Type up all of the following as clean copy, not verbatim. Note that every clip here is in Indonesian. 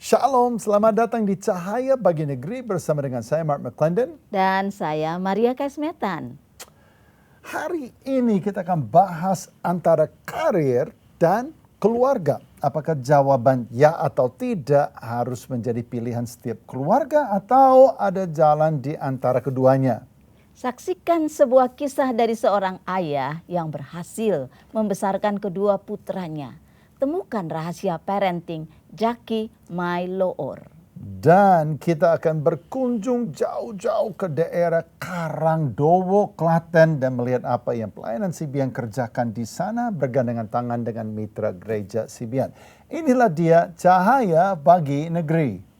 Shalom, selamat datang di Cahaya Bagi Negeri bersama dengan saya Mark McClendon. Dan saya Maria Kasmetan. Hari ini kita akan bahas antara karir dan keluarga. Apakah jawaban ya atau tidak harus menjadi pilihan setiap keluarga atau ada jalan di antara keduanya? Saksikan sebuah kisah dari seorang ayah yang berhasil membesarkan kedua putranya. Temukan rahasia parenting Jackie May-Loor. Dan kita akan berkunjung jauh-jauh ke daerah Karangdowo, Klaten dan melihat apa yang pelayanan CBN kerjakan di sana bergandengan tangan dengan mitra gereja CBN. Inilah dia Cahaya Bagi Negeri.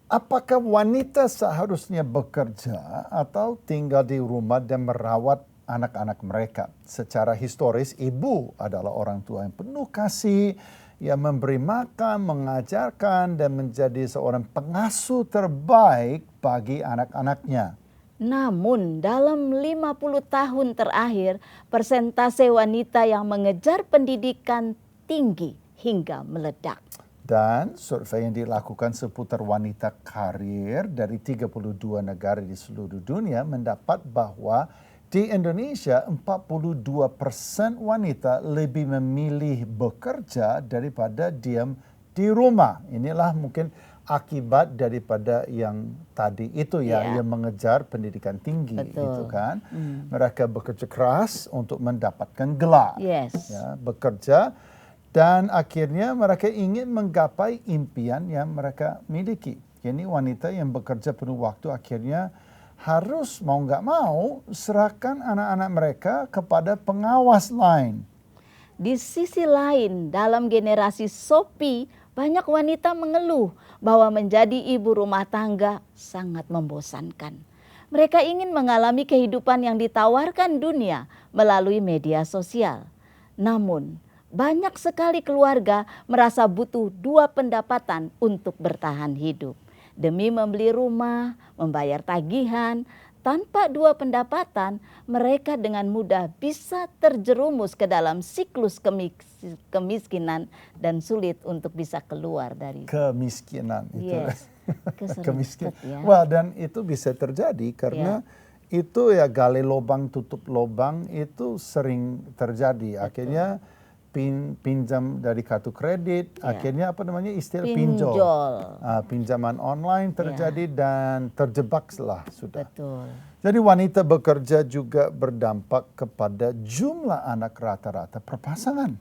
Apakah wanita seharusnya bekerja atau tinggal di rumah dan merawat anak-anak mereka? Secara historis, ibu adalah orang tua yang penuh kasih, yang memberi makan, mengajarkan, dan menjadi seorang pengasuh terbaik bagi anak-anaknya. Namun dalam 50 tahun terakhir, persentase wanita yang mengejar pendidikan tinggi hingga meledak. Dan survei yang dilakukan seputar wanita karir dari 32 negara di seluruh dunia mendapat bahwa di Indonesia 42% wanita lebih memilih bekerja daripada diam di rumah. Inilah mungkin akibat daripada yang tadi itu yang mengejar pendidikan tinggi. Itu kan. Mereka bekerja keras untuk mendapatkan gelar. Yes. Ya, bekerja. Dan akhirnya mereka ingin menggapai impian yang mereka miliki. Jadi wanita yang bekerja penuh waktu akhirnya harus mau nggak mau serahkan anak-anak mereka kepada pengawas lain. Di sisi lain, dalam generasi Sophie, banyak wanita mengeluh bahwa menjadi ibu rumah tangga sangat membosankan. Mereka ingin mengalami kehidupan yang ditawarkan dunia melalui media sosial. Namun, banyak sekali keluarga merasa butuh dua pendapatan untuk bertahan hidup. Demi membeli rumah, membayar tagihan, tanpa dua pendapatan mereka dengan mudah bisa terjerumus ke dalam siklus kemiskinan dan sulit untuk bisa keluar dari kemiskinan. Itu. Yes. Kemiskinan. Ya. Wah, dan itu bisa terjadi karena itu ya gali lubang tutup lubang itu sering terjadi. Betul. Akhirnya pinjam dari kartu kredit, akhirnya apa namanya istilah pinjol. Pinjaman online terjadi dan terjebaklah sudah. Betul. Jadi wanita bekerja juga berdampak kepada jumlah anak rata-rata perpasangan.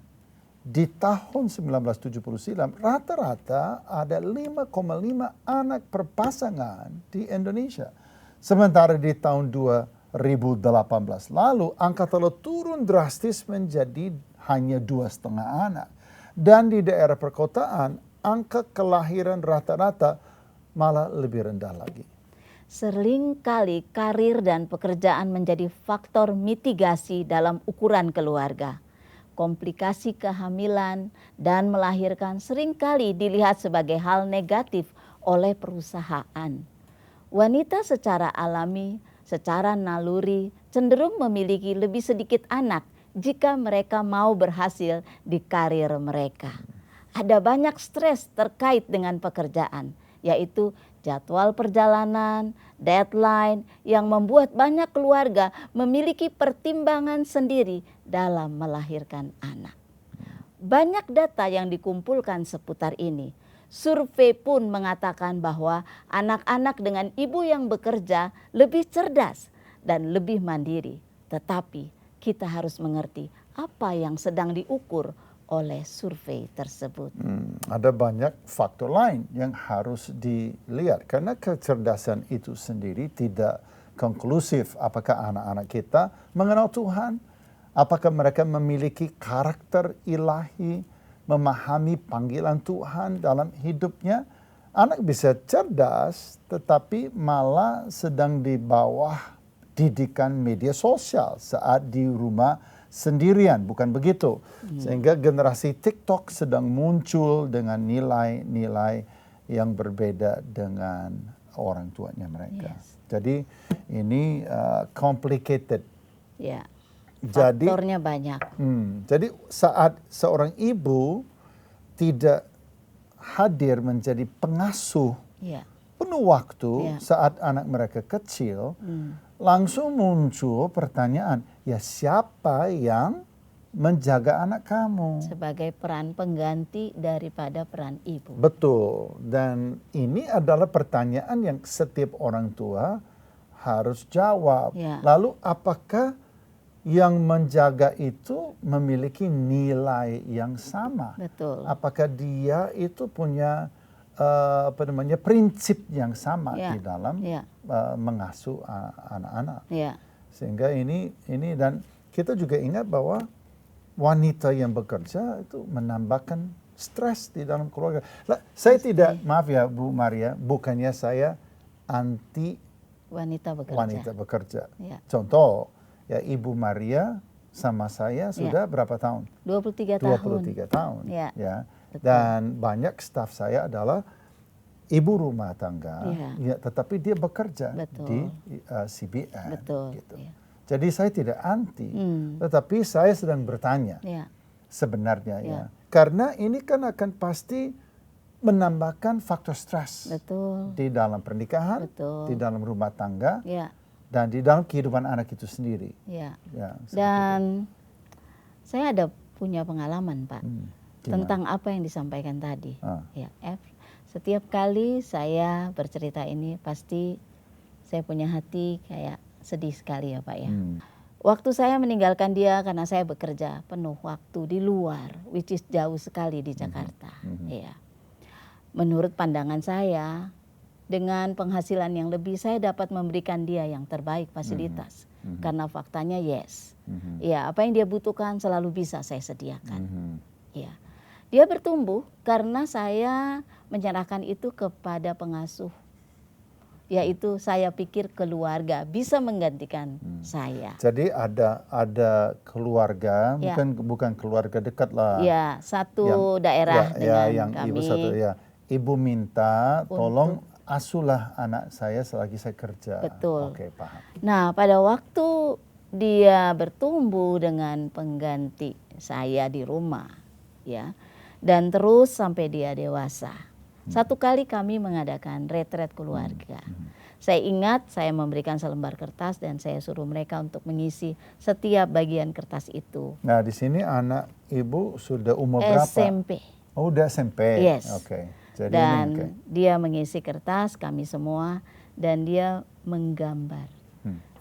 Di tahun 1979 rata-rata ada 5,5 anak perpasangan di Indonesia. Sementara di tahun 2018 lalu angka telah turun drastis menjadi hanya 2,5 anak. Dan di daerah perkotaan, angka kelahiran rata-rata malah lebih rendah lagi. Seringkali karir dan pekerjaan menjadi faktor mitigasi dalam ukuran keluarga. Komplikasi kehamilan dan melahirkan seringkali dilihat sebagai hal negatif oleh perusahaan. Wanita secara alami, secara naluri cenderung memiliki lebih sedikit anak jika mereka mau berhasil di karir mereka. Ada banyak stres terkait dengan pekerjaan, yaitu jadwal perjalanan, deadline yang membuat banyak keluarga memiliki pertimbangan sendiri dalam melahirkan anak. Banyak data yang dikumpulkan seputar ini. Survei pun mengatakan bahwa anak-anak dengan ibu yang bekerja lebih cerdas dan lebih mandiri. Tetapi kita harus mengerti apa yang sedang diukur oleh survei tersebut. Ada banyak faktor lain yang harus dilihat karena kecerdasan itu sendiri tidak konklusif. Apakah anak-anak kita mengenal Tuhan? Apakah mereka memiliki karakter ilahi, memahami panggilan Tuhan dalam hidupnya? Anak bisa cerdas tetapi malah sedang di bawah didikan media sosial saat di rumah sendirian, bukan begitu. Sehingga generasi TikTok sedang muncul dengan nilai-nilai yang berbeda dengan orang tuanya mereka. Jadi ini complicated. Ya. Jadi Faktornya banyak. Jadi saat seorang ibu tidak hadir menjadi pengasuh Ya. penuh waktu saat anak mereka kecil, langsung muncul pertanyaan, ya siapa yang menjaga anak kamu? Sebagai peran pengganti daripada peran ibu. Betul, dan ini adalah pertanyaan yang setiap orang tua harus jawab. Ya. Lalu apakah yang menjaga itu memiliki nilai yang sama? Betul. Apakah dia itu punya prinsip yang sama di dalam mengasuh anak-anak? Ya. Sehingga ini dan kita juga ingat bahwa wanita yang bekerja itu menambahkan stres di dalam keluarga. Saya tidak, maaf ya Bu Maria, bukannya saya anti Wanita bekerja. Ya. Contoh, ya Ibu Maria sama saya sudah berapa tahun? 23 tahun. 23 tahun. Ya. Betul. Dan banyak staf saya adalah ibu rumah tangga, tetapi dia bekerja di CBN. Betul. Gitu. Jadi saya tidak anti, tetapi saya sedang bertanya sebenarnya ya. Karena ini kan akan pasti menambahkan faktor stres di dalam pernikahan, di dalam rumah tangga, dan di dalam kehidupan anak itu sendiri. Ya, dan saya ada punya pengalaman Pak tentang apa yang disampaikan tadi. Ya, setiap kali saya bercerita ini pasti saya punya hati kayak sedih sekali ya Pak ya. Waktu saya meninggalkan dia karena saya bekerja penuh waktu di luar, which is jauh sekali di Jakarta. Ya. Menurut pandangan saya, dengan penghasilan yang lebih saya dapat memberikan dia yang terbaik fasilitas. Karena faktanya ya apa yang dia butuhkan selalu bisa saya sediakan. Ya. Dia bertumbuh karena saya menyerahkan itu kepada pengasuh. Yaitu saya pikir keluarga bisa menggantikan saya. Jadi ada keluarga, bukan keluarga dekat lah. Ya, satu daerah dengan yang kami. Ibu satu Ibu minta tolong asuhlah anak saya selagi saya kerja. Betul. Oke, paham. Nah, pada waktu dia bertumbuh dengan pengganti saya di rumah, ya, dan terus sampai dia dewasa. Satu kali kami mengadakan retret keluarga. Saya ingat saya memberikan selembar kertas dan saya suruh mereka untuk mengisi setiap bagian kertas itu. Nah, di sini anak ibu sudah umur berapa? SMP. Oh, udah SMP. Yes. Oke. Jadi dan dia mengisi kertas kami semua dan dia menggambar.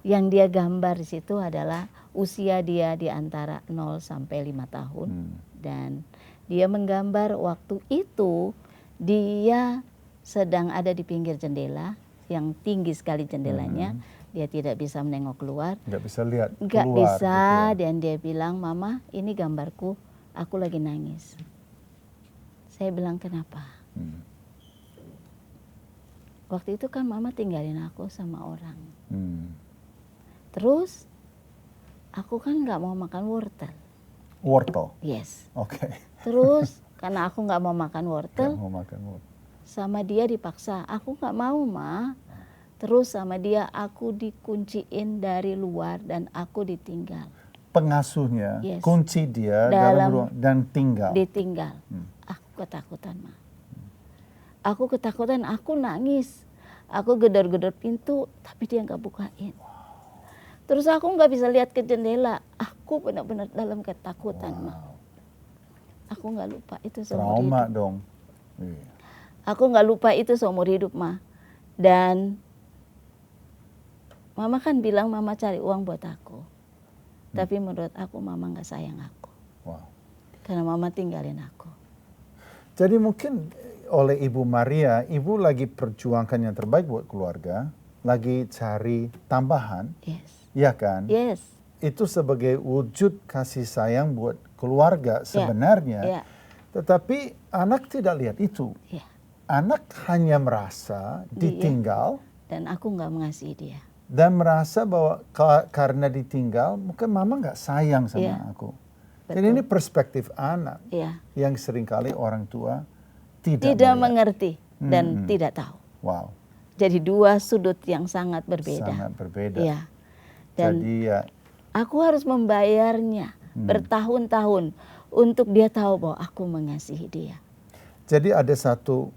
Yang dia gambar di situ adalah usia dia di antara 0 sampai 5 tahun. Dan dia menggambar waktu itu dia sedang ada di pinggir jendela yang tinggi sekali jendelanya. Dia tidak bisa menengok keluar. Nggak bisa lihat keluar. Nggak bisa gitu ya. Dan dia bilang, "Mama, ini gambarku, aku lagi nangis." Saya bilang, "Kenapa?" Waktu itu kan mama tinggalin aku sama orang. Terus aku kan nggak mau makan wortel. Wortel? Yes. Oke. Terus karena aku nggak mau makan wortel, sama dia dipaksa. Aku nggak mau Ma. Terus sama dia aku dikunciin dari luar dan aku ditinggal. Pengasuhnya kunci dia dalam ruang dan tinggal. Ditinggal. Aku ketakutan Ma. Aku ketakutan, aku nangis. Aku gedor-gedor pintu, tapi dia nggak bukain. Terus aku nggak bisa lihat ke jendela. Aku benar-benar dalam ketakutan, Ma. Aku nggak lupa itu seumur hidup. Trauma dong. Aku nggak lupa itu seumur hidup, Ma. Dan Mama kan bilang Mama cari uang buat aku. Tapi menurut aku Mama nggak sayang aku. Karena Mama tinggalin aku. Jadi mungkin oleh Ibu Maria, Ibu lagi perjuangkan yang terbaik buat keluarga, lagi cari tambahan, ya kan? Yes. Itu sebagai wujud kasih sayang buat keluarga sebenarnya. Tetapi anak tidak lihat itu. Anak hanya merasa ditinggal. Dan aku nggak mengasihi dia. dan merasa bahwa karena ditinggal mungkin mama nggak sayang sama aku. Jadi ini perspektif anak yang seringkali orang tua tidak mengerti dan tidak tahu. Wow. Jadi dua sudut yang sangat berbeda. Sangat berbeda. Ya. Dan jadi aku harus membayarnya bertahun-tahun untuk dia tahu bahwa aku mengasihi dia. Jadi ada satu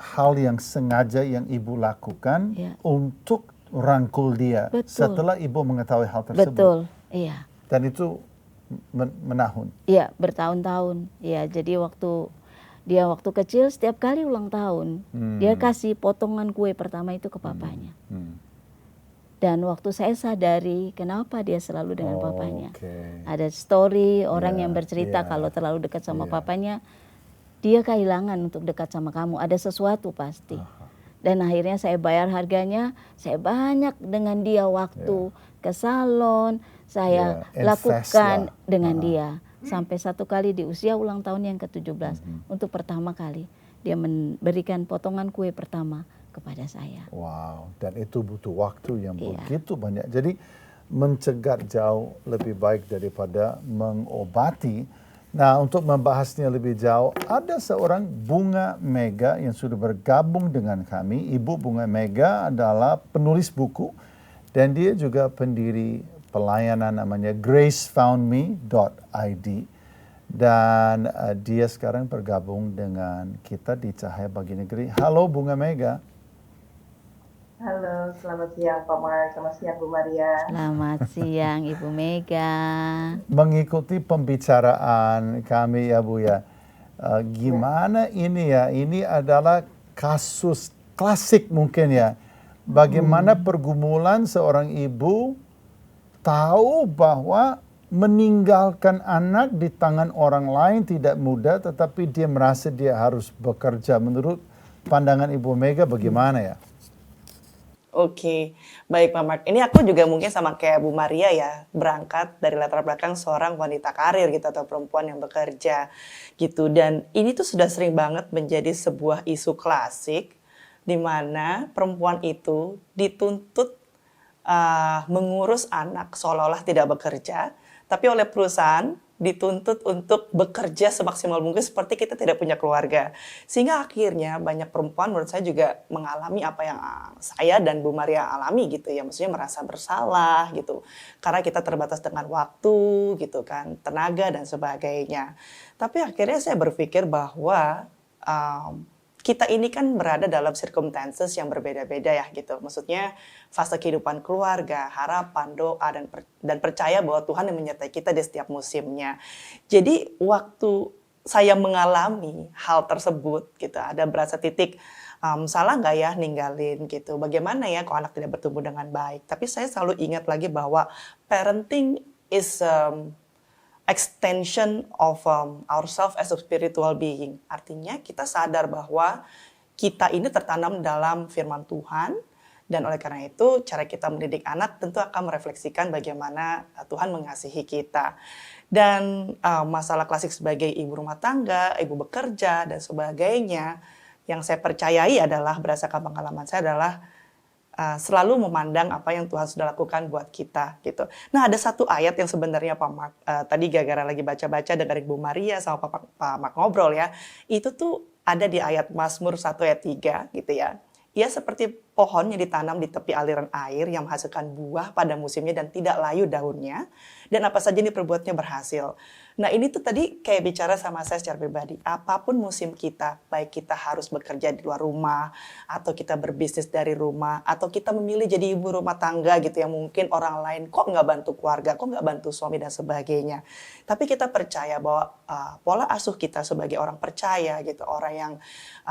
hal yang sengaja yang ibu lakukan untuk rangkul dia. Betul. Setelah ibu mengetahui hal tersebut. Betul, iya. Dan itu menahun. Iya, bertahun-tahun. Iya, jadi waktu kecil setiap kali ulang tahun, dia kasih potongan kue pertama itu ke papanya. Dan waktu saya sadari kenapa dia selalu dengan papanya. Ada story orang yang bercerita kalau terlalu dekat sama papanya, dia kehilangan untuk dekat sama kamu. Ada sesuatu pasti. Dan akhirnya saya bayar harganya, saya banyak dengan dia waktu ke salon, saya lakukan dengan dia. Sampai satu kali di usia ulang tahun yang ke-17, untuk pertama kali dia memberikan potongan kue pertama kepada saya. Wow, dan itu butuh waktu yang begitu banyak. Jadi mencegah jauh lebih baik daripada mengobati. Nah, untuk membahasnya lebih jauh, ada seorang Bunga Mega yang sudah bergabung dengan kami. Ibu Bunga Mega adalah penulis buku dan dia juga pendiri pelayanan namanya gracefoundme.id. Dan dia sekarang bergabung dengan kita di Cahaya Bagi Negeri. Halo Bunga Mega. Halo, selamat siang Pak Mark, selamat siang Bu Maria. Selamat siang Ibu Mega. Mengikuti pembicaraan kami ya Bu ya, gimana ini ya, ini adalah kasus klasik mungkin ya. Bagaimana pergumulan seorang ibu tahu bahwa meninggalkan anak di tangan orang lain tidak mudah, tetapi dia merasa dia harus bekerja. Menurut pandangan Ibu Mega bagaimana ya? Oke, baik Pak Mark. Ini aku juga mungkin sama kayak Bu Maria ya, berangkat dari latar belakang seorang wanita karir gitu atau perempuan yang bekerja gitu. Dan ini tuh sudah sering banget menjadi sebuah isu klasik di mana perempuan itu dituntut mengurus anak seolah-olah tidak bekerja, tapi oleh perusahaan dituntut untuk bekerja semaksimal mungkin seperti kita tidak punya keluarga. Sehingga akhirnya banyak perempuan menurut saya juga mengalami apa yang saya dan Bu Maria alami gitu ya. Maksudnya merasa bersalah gitu. Karena kita terbatas dengan waktu gitu kan, tenaga dan sebagainya. Tapi akhirnya saya berpikir bahwa kita ini kan berada dalam circumstances yang berbeda-beda ya gitu. Maksudnya fase kehidupan keluarga, harapan, doa, dan percaya bahwa Tuhan yang menyertai kita di setiap musimnya. Jadi waktu saya mengalami hal tersebut gitu, ada berasa titik salah nggak ya ninggalin gitu. Bagaimana ya kalau anak tidak bertumbuh dengan baik. Tapi saya selalu ingat lagi bahwa parenting is extension of ourselves as a spiritual being. Artinya kita sadar bahwa kita ini tertanam dalam firman Tuhan, dan oleh karena itu cara kita mendidik anak tentu akan merefleksikan bagaimana Tuhan mengasihi kita. Dan masalah klasik sebagai ibu rumah tangga, ibu bekerja dan sebagainya, yang saya percayai adalah berdasarkan pengalaman saya adalah selalu memandang apa yang Tuhan sudah lakukan buat kita gitu. Nah, ada satu ayat yang sebenarnya Pak Mark tadi gara-gara lagi baca-baca dengan Ibu Maria sama Pak Mark ngobrol ya, itu tuh ada di ayat Mazmur 1 ayat 3 gitu ya. Ia seperti pohon yang ditanam di tepi aliran air yang menghasilkan buah pada musimnya dan tidak layu daunnya, dan apa saja yang diperbuatnya berhasil. Nah, ini tuh tadi kayak bicara sama saya secara pribadi. Apapun musim kita, baik kita harus bekerja di luar rumah, atau kita berbisnis dari rumah, atau kita memilih jadi ibu rumah tangga gitu yang mungkin orang lain kok nggak bantu keluarga, kok nggak bantu suami dan sebagainya. Tapi kita percaya bahwa pola asuh kita sebagai orang percaya gitu, orang yang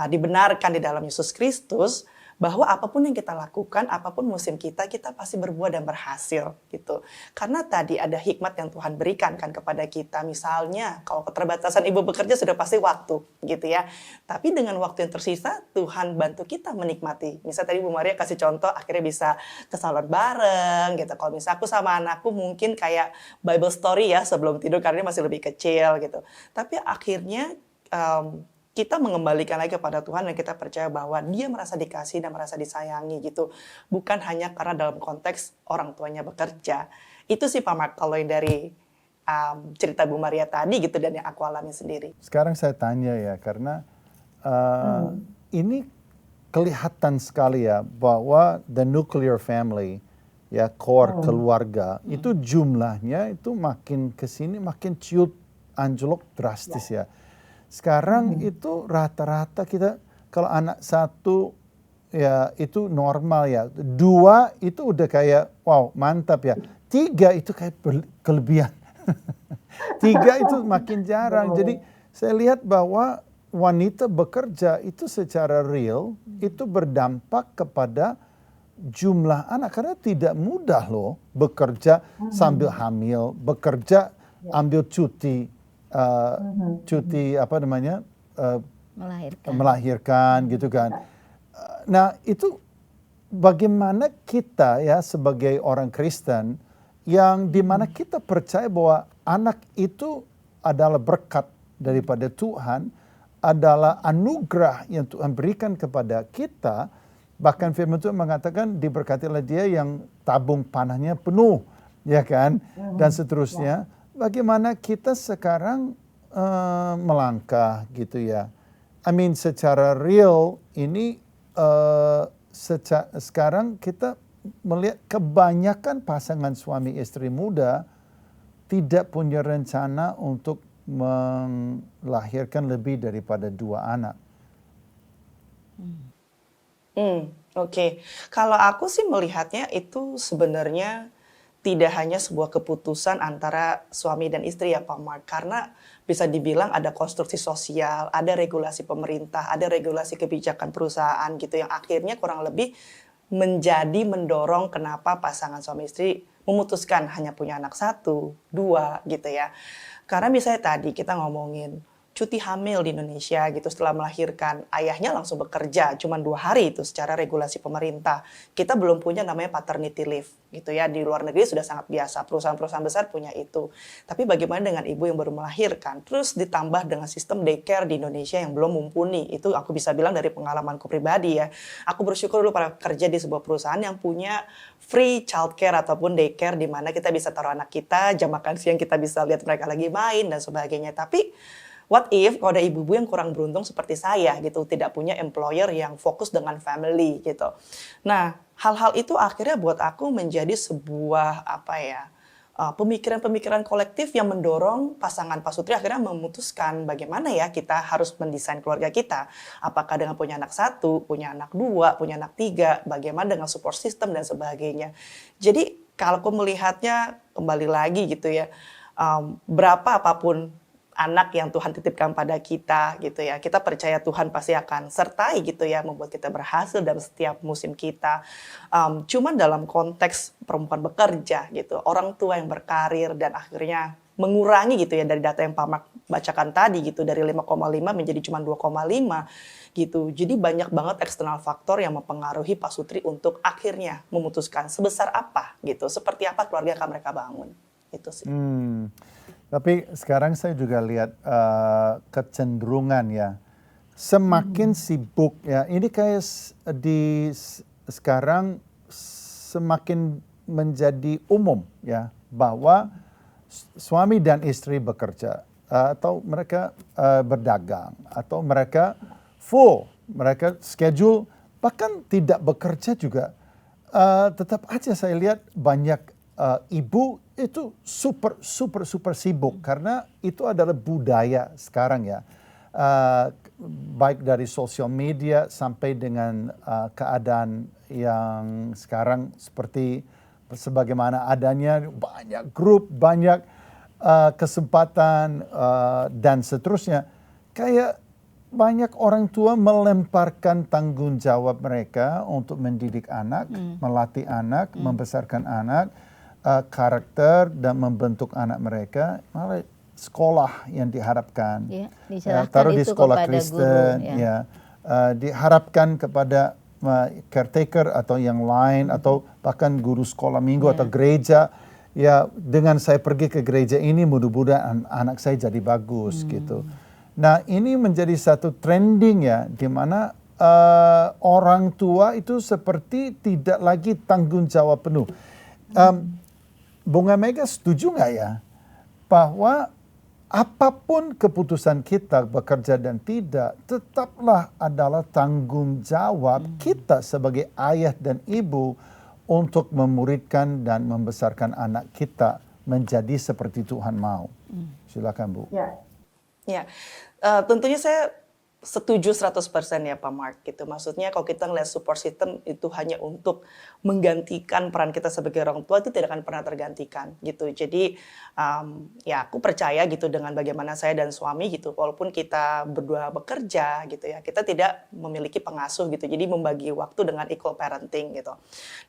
dibenarkan di dalam Yesus Kristus, bahwa apapun yang kita lakukan, apapun musim kita pasti berbuah dan berhasil gitu. Karena tadi ada hikmat yang Tuhan berikan kan kepada kita. Misalnya kalau keterbatasan ibu bekerja sudah pasti waktu gitu ya. Tapi dengan waktu yang tersisa Tuhan bantu kita menikmati. Misal tadi Bu Maria kasih contoh akhirnya bisa ke salon bareng gitu. Kalau misal aku sama anakku mungkin kayak Bible story ya sebelum tidur karena dia masih lebih kecil gitu. Tapi akhirnya kita mengembalikan lagi kepada Tuhan dan kita percaya bahwa dia merasa dikasih dan merasa disayangi gitu. Bukan hanya karena dalam konteks orang tuanya bekerja. Itu sih Pak Mark kalau yang dari cerita Bu Maria tadi gitu dan yang aku alami sendiri. Sekarang saya tanya ya, karena ini kelihatan sekali ya bahwa the nuclear family, ya core keluarga, itu jumlahnya itu makin kesini makin ciut anjlok drastis ya. Sekarang itu rata-rata kita kalau anak satu ya itu normal ya, 2 itu udah kayak wow mantap ya, 3 itu kayak kelebihan. 3 itu makin jarang. Jadi saya lihat bahwa wanita bekerja itu secara real itu berdampak kepada jumlah anak, karena tidak mudah loh bekerja sambil hamil, bekerja ambil cuti apa namanya melahirkan gitu kan. Nah itu bagaimana kita ya sebagai orang Kristen yang dimana kita percaya bahwa anak itu adalah berkat daripada Tuhan, adalah anugerah yang Tuhan berikan kepada kita. Bahkan firman Tuhan mengatakan diberkatilah dia yang tabung panahnya penuh, ya kan, dan seterusnya. Bagaimana kita sekarang melangkah gitu ya. I mean secara real ini sekarang kita melihat kebanyakan pasangan suami istri muda tidak punya rencana untuk melahirkan lebih daripada 2 anak. Oke. Kalau aku sih melihatnya itu sebenarnya tidak hanya sebuah keputusan antara suami dan istri ya Pak Mark. Karena bisa dibilang ada konstruksi sosial, ada regulasi pemerintah, ada regulasi kebijakan perusahaan gitu yang akhirnya kurang lebih menjadi mendorong kenapa pasangan suami istri memutuskan hanya punya anak 1, 2 gitu ya. Karena misalnya tadi kita ngomongin cuti hamil di Indonesia gitu setelah melahirkan, ayahnya langsung bekerja cuma 2 hari itu secara regulasi pemerintah. Kita belum punya namanya paternity leave gitu ya, di luar negeri sudah sangat biasa, perusahaan-perusahaan besar punya itu. Tapi bagaimana dengan ibu yang baru melahirkan, terus ditambah dengan sistem daycare di Indonesia yang belum mumpuni. Itu aku bisa bilang dari pengalamanku pribadi ya. Aku bersyukur dulu pada kerja di sebuah perusahaan yang punya free childcare ataupun daycare di mana kita bisa taruh anak kita, jam makan siang kita bisa lihat mereka lagi main dan sebagainya. Tapi what if kalau ada ibu-ibu yang kurang beruntung seperti saya gitu, tidak punya employer yang fokus dengan family gitu. Nah, hal-hal itu akhirnya buat aku menjadi sebuah pemikiran-pemikiran kolektif yang mendorong pasangan Pak Sutri akhirnya memutuskan bagaimana ya kita harus mendesain keluarga kita. Apakah dengan punya anak 1, punya anak 2, punya anak 3, bagaimana dengan support system dan sebagainya. Jadi kalau aku melihatnya kembali lagi gitu ya, berapa apapun anak yang Tuhan titipkan pada kita gitu ya. Kita percaya Tuhan pasti akan sertai gitu ya, membuat kita berhasil dalam setiap musim kita. Cuman dalam konteks perempuan bekerja gitu, orang tua yang berkarir dan akhirnya mengurangi gitu ya dari data yang Pak Mark bacakan tadi gitu, dari 5,5 menjadi cuma 2,5 gitu. Jadi banyak banget eksternal faktor yang mempengaruhi Pak Sutri untuk akhirnya memutuskan sebesar apa gitu, seperti apa keluarga akan mereka bangun. Itu sih. Tapi sekarang saya juga lihat kecenderungan ya, semakin sibuk ya. Ini kayak sekarang semakin menjadi umum ya, bahwa suami dan istri bekerja atau mereka berdagang atau mereka full, mereka schedule, bahkan tidak bekerja juga. Tetap aja saya lihat banyak ibu itu super sibuk, karena itu adalah budaya sekarang ya, baik dari sosial media sampai dengan keadaan yang sekarang seperti sebagaimana adanya banyak grup, banyak kesempatan dan seterusnya. Kayak banyak orang tua melemparkan tanggung jawab mereka untuk mendidik anak, melatih anak, membesarkan anak, karakter dan membentuk anak mereka, malah sekolah yang diharapkan, taruh di sekolah Kristen, guru, ya. Diharapkan kepada caretaker atau yang lain, atau bahkan guru sekolah minggu atau gereja, ya dengan saya pergi ke gereja ini mudah-mudahan anak saya jadi bagus gitu. Nah, ini menjadi satu trending ya, di mana orang tua itu seperti tidak lagi tanggung jawab penuh. Bunga Mega setuju nggak ya bahwa apapun keputusan kita bekerja dan tidak, tetaplah adalah tanggung jawab kita sebagai ayah dan ibu untuk memuridkan dan membesarkan anak kita menjadi seperti Tuhan mau. Silakan Bu. Ya, tentunya saya setuju 100% ya Pak Mark gitu. Maksudnya kalau kita ngeliat support system itu hanya untuk menggantikan peran kita sebagai orang tua, itu tidak akan pernah tergantikan gitu. Jadi ya aku percaya gitu dengan bagaimana saya dan suami gitu, walaupun kita berdua bekerja gitu ya, kita tidak memiliki pengasuh gitu. Jadi membagi waktu dengan equal parenting gitu.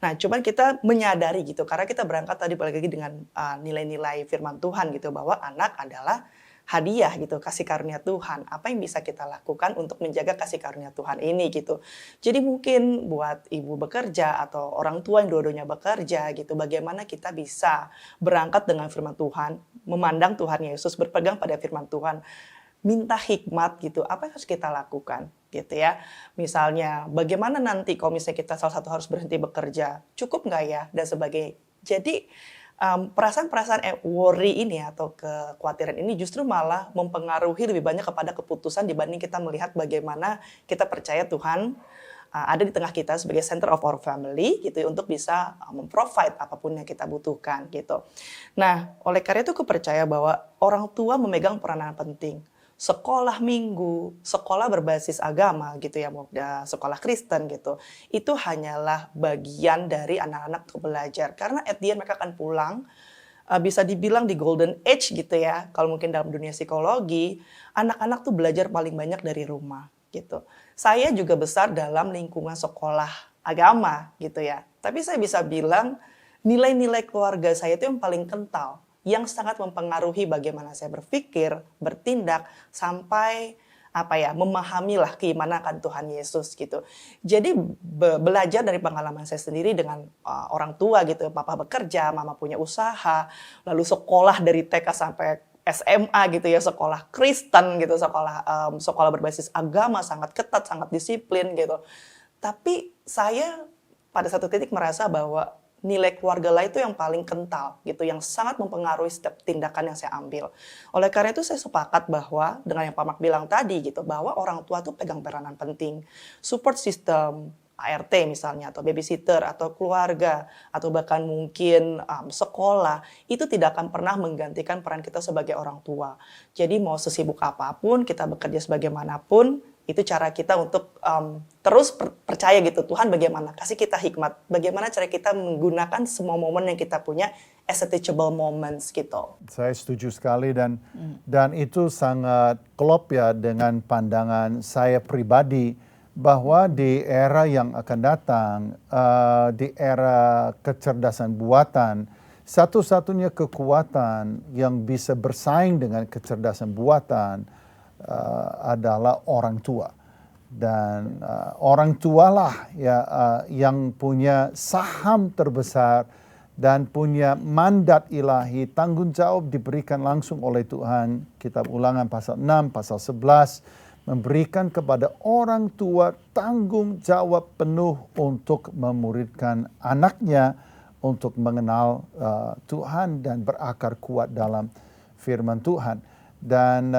Nah, cuman kita menyadari gitu, karena kita berangkat tadi balik lagi dengan nilai-nilai firman Tuhan gitu, bahwa anak adalah hadiah gitu, kasih karunia Tuhan. Apa yang bisa kita lakukan untuk menjaga kasih karunia Tuhan ini gitu. Jadi mungkin buat ibu bekerja atau orang tua yang dua-duanya bekerja gitu, bagaimana kita bisa berangkat dengan firman Tuhan, memandang Tuhan Yesus, berpegang pada firman Tuhan, minta hikmat gitu, apa yang harus kita lakukan gitu ya. Misalnya bagaimana nanti kalau misalnya kita salah satu harus berhenti bekerja, cukup nggak ya, dan sebagainya. Jadi perasaan-perasaan worry ini atau kekhawatiran ini justru malah mempengaruhi lebih banyak kepada keputusan dibanding kita melihat bagaimana kita percaya Tuhan ada di tengah kita sebagai center of our family gitu untuk bisa memprovide apapun yang kita butuhkan gitu. Nah, oleh karena itu aku percaya bahwa orang tua memegang peranan penting. Sekolah minggu, sekolah berbasis agama gitu ya, sekolah Kristen gitu, itu hanyalah bagian dari anak-anak untuk belajar. Karena at the end mereka akan pulang, bisa dibilang di golden age gitu ya, kalau mungkin dalam dunia psikologi, anak-anak tuh belajar paling banyak dari rumah gitu. Saya juga besar dalam lingkungan sekolah agama gitu ya, tapi saya bisa bilang nilai-nilai keluarga saya itu yang paling kental, yang sangat mempengaruhi bagaimana saya berpikir, bertindak, sampai memahamilah keimanan akan Tuhan Yesus gitu. Jadi belajar dari pengalaman saya sendiri dengan orang tua gitu, papa bekerja, mama punya usaha, lalu sekolah dari TK sampai SMA gitu ya, sekolah Kristen gitu, sekolah berbasis agama, sangat ketat, sangat disiplin gitu. Tapi saya pada satu titik merasa bahwa nilai keluarga lah itu yang paling kental gitu, yang sangat mempengaruhi setiap tindakan yang saya ambil. Oleh karena itu saya sepakat bahwa dengan yang Pak Mark bilang tadi gitu, bahwa orang tua tuh pegang peranan penting. Support system, ART misalnya, atau babysitter, atau keluarga, atau bahkan mungkin sekolah, itu tidak akan pernah menggantikan peran kita sebagai orang tua. Jadi mau sesibuk apapun, kita bekerja sebagaimanapun, itu cara kita untuk terus percaya gitu, Tuhan bagaimana, kasih kita hikmat, bagaimana cara kita menggunakan semua momen yang kita punya as a teachable moments gitu. Saya setuju sekali dan itu sangat klop ya dengan pandangan saya pribadi, bahwa di era yang akan datang, di era kecerdasan buatan, satu-satunya kekuatan yang bisa bersaing dengan kecerdasan buatan adalah orang tua. Dan orang tualah ya yang punya saham terbesar dan punya mandat ilahi, tanggung jawab diberikan langsung oleh Tuhan. Kitab Ulangan pasal 6, pasal 11 memberikan kepada orang tua tanggung jawab penuh untuk memuridkan anaknya untuk mengenal Tuhan dan berakar kuat dalam firman Tuhan. Dan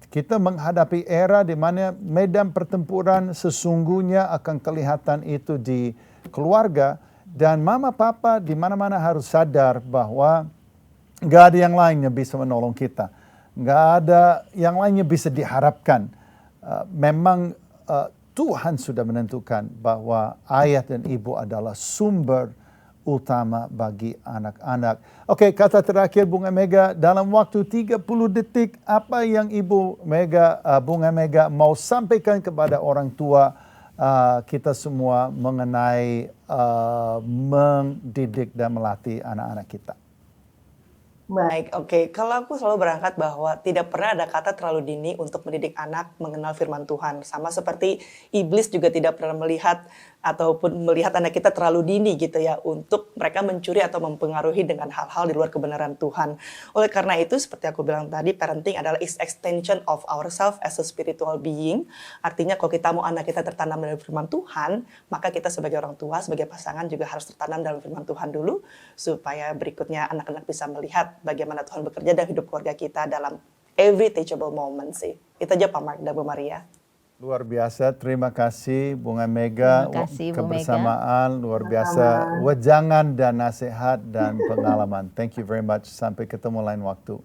kita menghadapi era di mana medan pertempuran sesungguhnya akan kelihatan itu di keluarga, dan mama papa di mana-mana harus sadar bahwa nggak ada yang lainnya bisa menolong kita, nggak ada yang lainnya bisa diharapkan. Memang Tuhan sudah menentukan bahwa ayah dan ibu adalah sumber utama bagi anak-anak. Oke, kata terakhir Bunga Mega, dalam waktu 30 detik, apa yang Bunga Mega mau sampaikan kepada orang tua kita semua mengenai mendidik dan melatih anak-anak kita? Baik, oke. Kalau aku selalu berangkat bahwa tidak pernah ada kata terlalu dini untuk mendidik anak mengenal firman Tuhan. Sama seperti iblis juga tidak pernah melihat ataupun melihat anak kita terlalu dini gitu ya untuk mereka mencuri atau mempengaruhi dengan hal-hal di luar kebenaran Tuhan. Oleh karena itu seperti aku bilang tadi, parenting adalah is extension of ourselves as a spiritual being. Artinya kalau kita mau anak kita tertanam dalam firman Tuhan, maka kita sebagai orang tua, sebagai pasangan juga harus tertanam dalam firman Tuhan dulu supaya berikutnya anak-anak bisa melihat bagaimana Tuhan bekerja dalam hidup keluarga kita dalam every teachable moment sih. Itu aja Pak Mark dan Bu Maria. Luar biasa, terima kasih Bunga Mega, Terima kasih, Bu kebersamaan luar biasa, wejangan dan nasihat dan pengalaman. Thank you very much. Sampai ketemu lain waktu.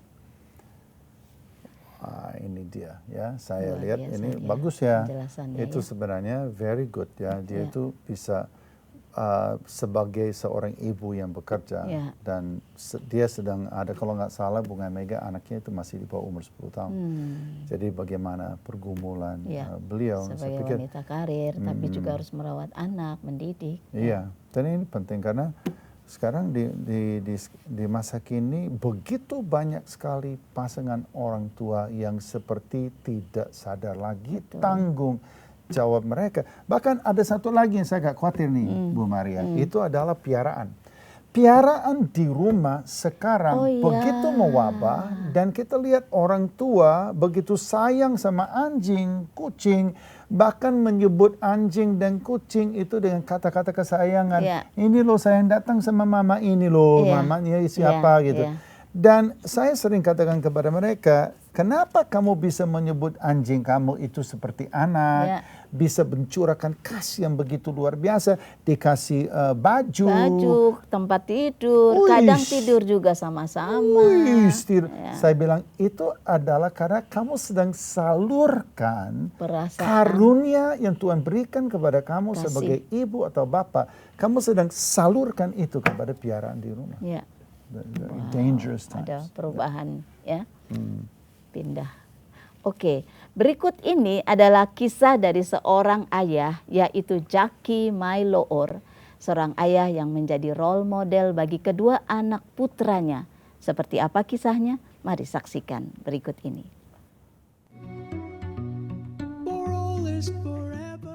Ini dia ya, saya Luar lihat biasa ini dia bagus ya. penjelasannya Itu ya. sebenarnya very good ya. Dia Ya. itu bisa sebagai seorang ibu yang bekerja Ya. dan dia sedang ada, kalau nggak salah Bunga Mega anaknya itu masih di bawah umur 10 tahun. Jadi bagaimana pergumulan Ya, beliau, saya sebagai pikir wanita karir, tapi juga harus merawat anak, mendidik. iya, dan ini penting karena sekarang di masa kini begitu banyak sekali pasangan orang tua yang seperti tidak sadar lagi tanggung jawab mereka. Bahkan ada satu lagi yang saya agak khawatir nih, Bu Maria, itu adalah piaraan. Piaraan di rumah sekarang begitu mewabah dan kita lihat orang tua begitu sayang sama anjing, kucing, bahkan menyebut anjing dan kucing itu dengan kata-kata kesayangan. Iya. Ini loh sayang datang sama mama, ini loh Iya. mamanya siapa Iya, gitu. iya. Dan saya sering katakan kepada mereka, kenapa kamu bisa menyebut anjing kamu itu seperti anak, Ya. bisa mencurahkan kasih yang begitu luar biasa, dikasih baju, Tempat tidur, Wih. kadang tidur juga sama-sama. Wih, Ya. Saya bilang itu adalah karena kamu sedang salurkan Perasaan. karunia yang Tuhan berikan kepada kamu Kasih. sebagai ibu atau bapak. Kamu sedang salurkan itu kepada piaraan di rumah. Ya, Very dangerous times. ada perubahan ya, pindah. Oke, berikut ini adalah kisah dari seorang ayah yaitu Jackie Mailoor, seorang ayah yang menjadi role model bagi kedua anak putranya. Seperti apa kisahnya? Mari saksikan berikut ini.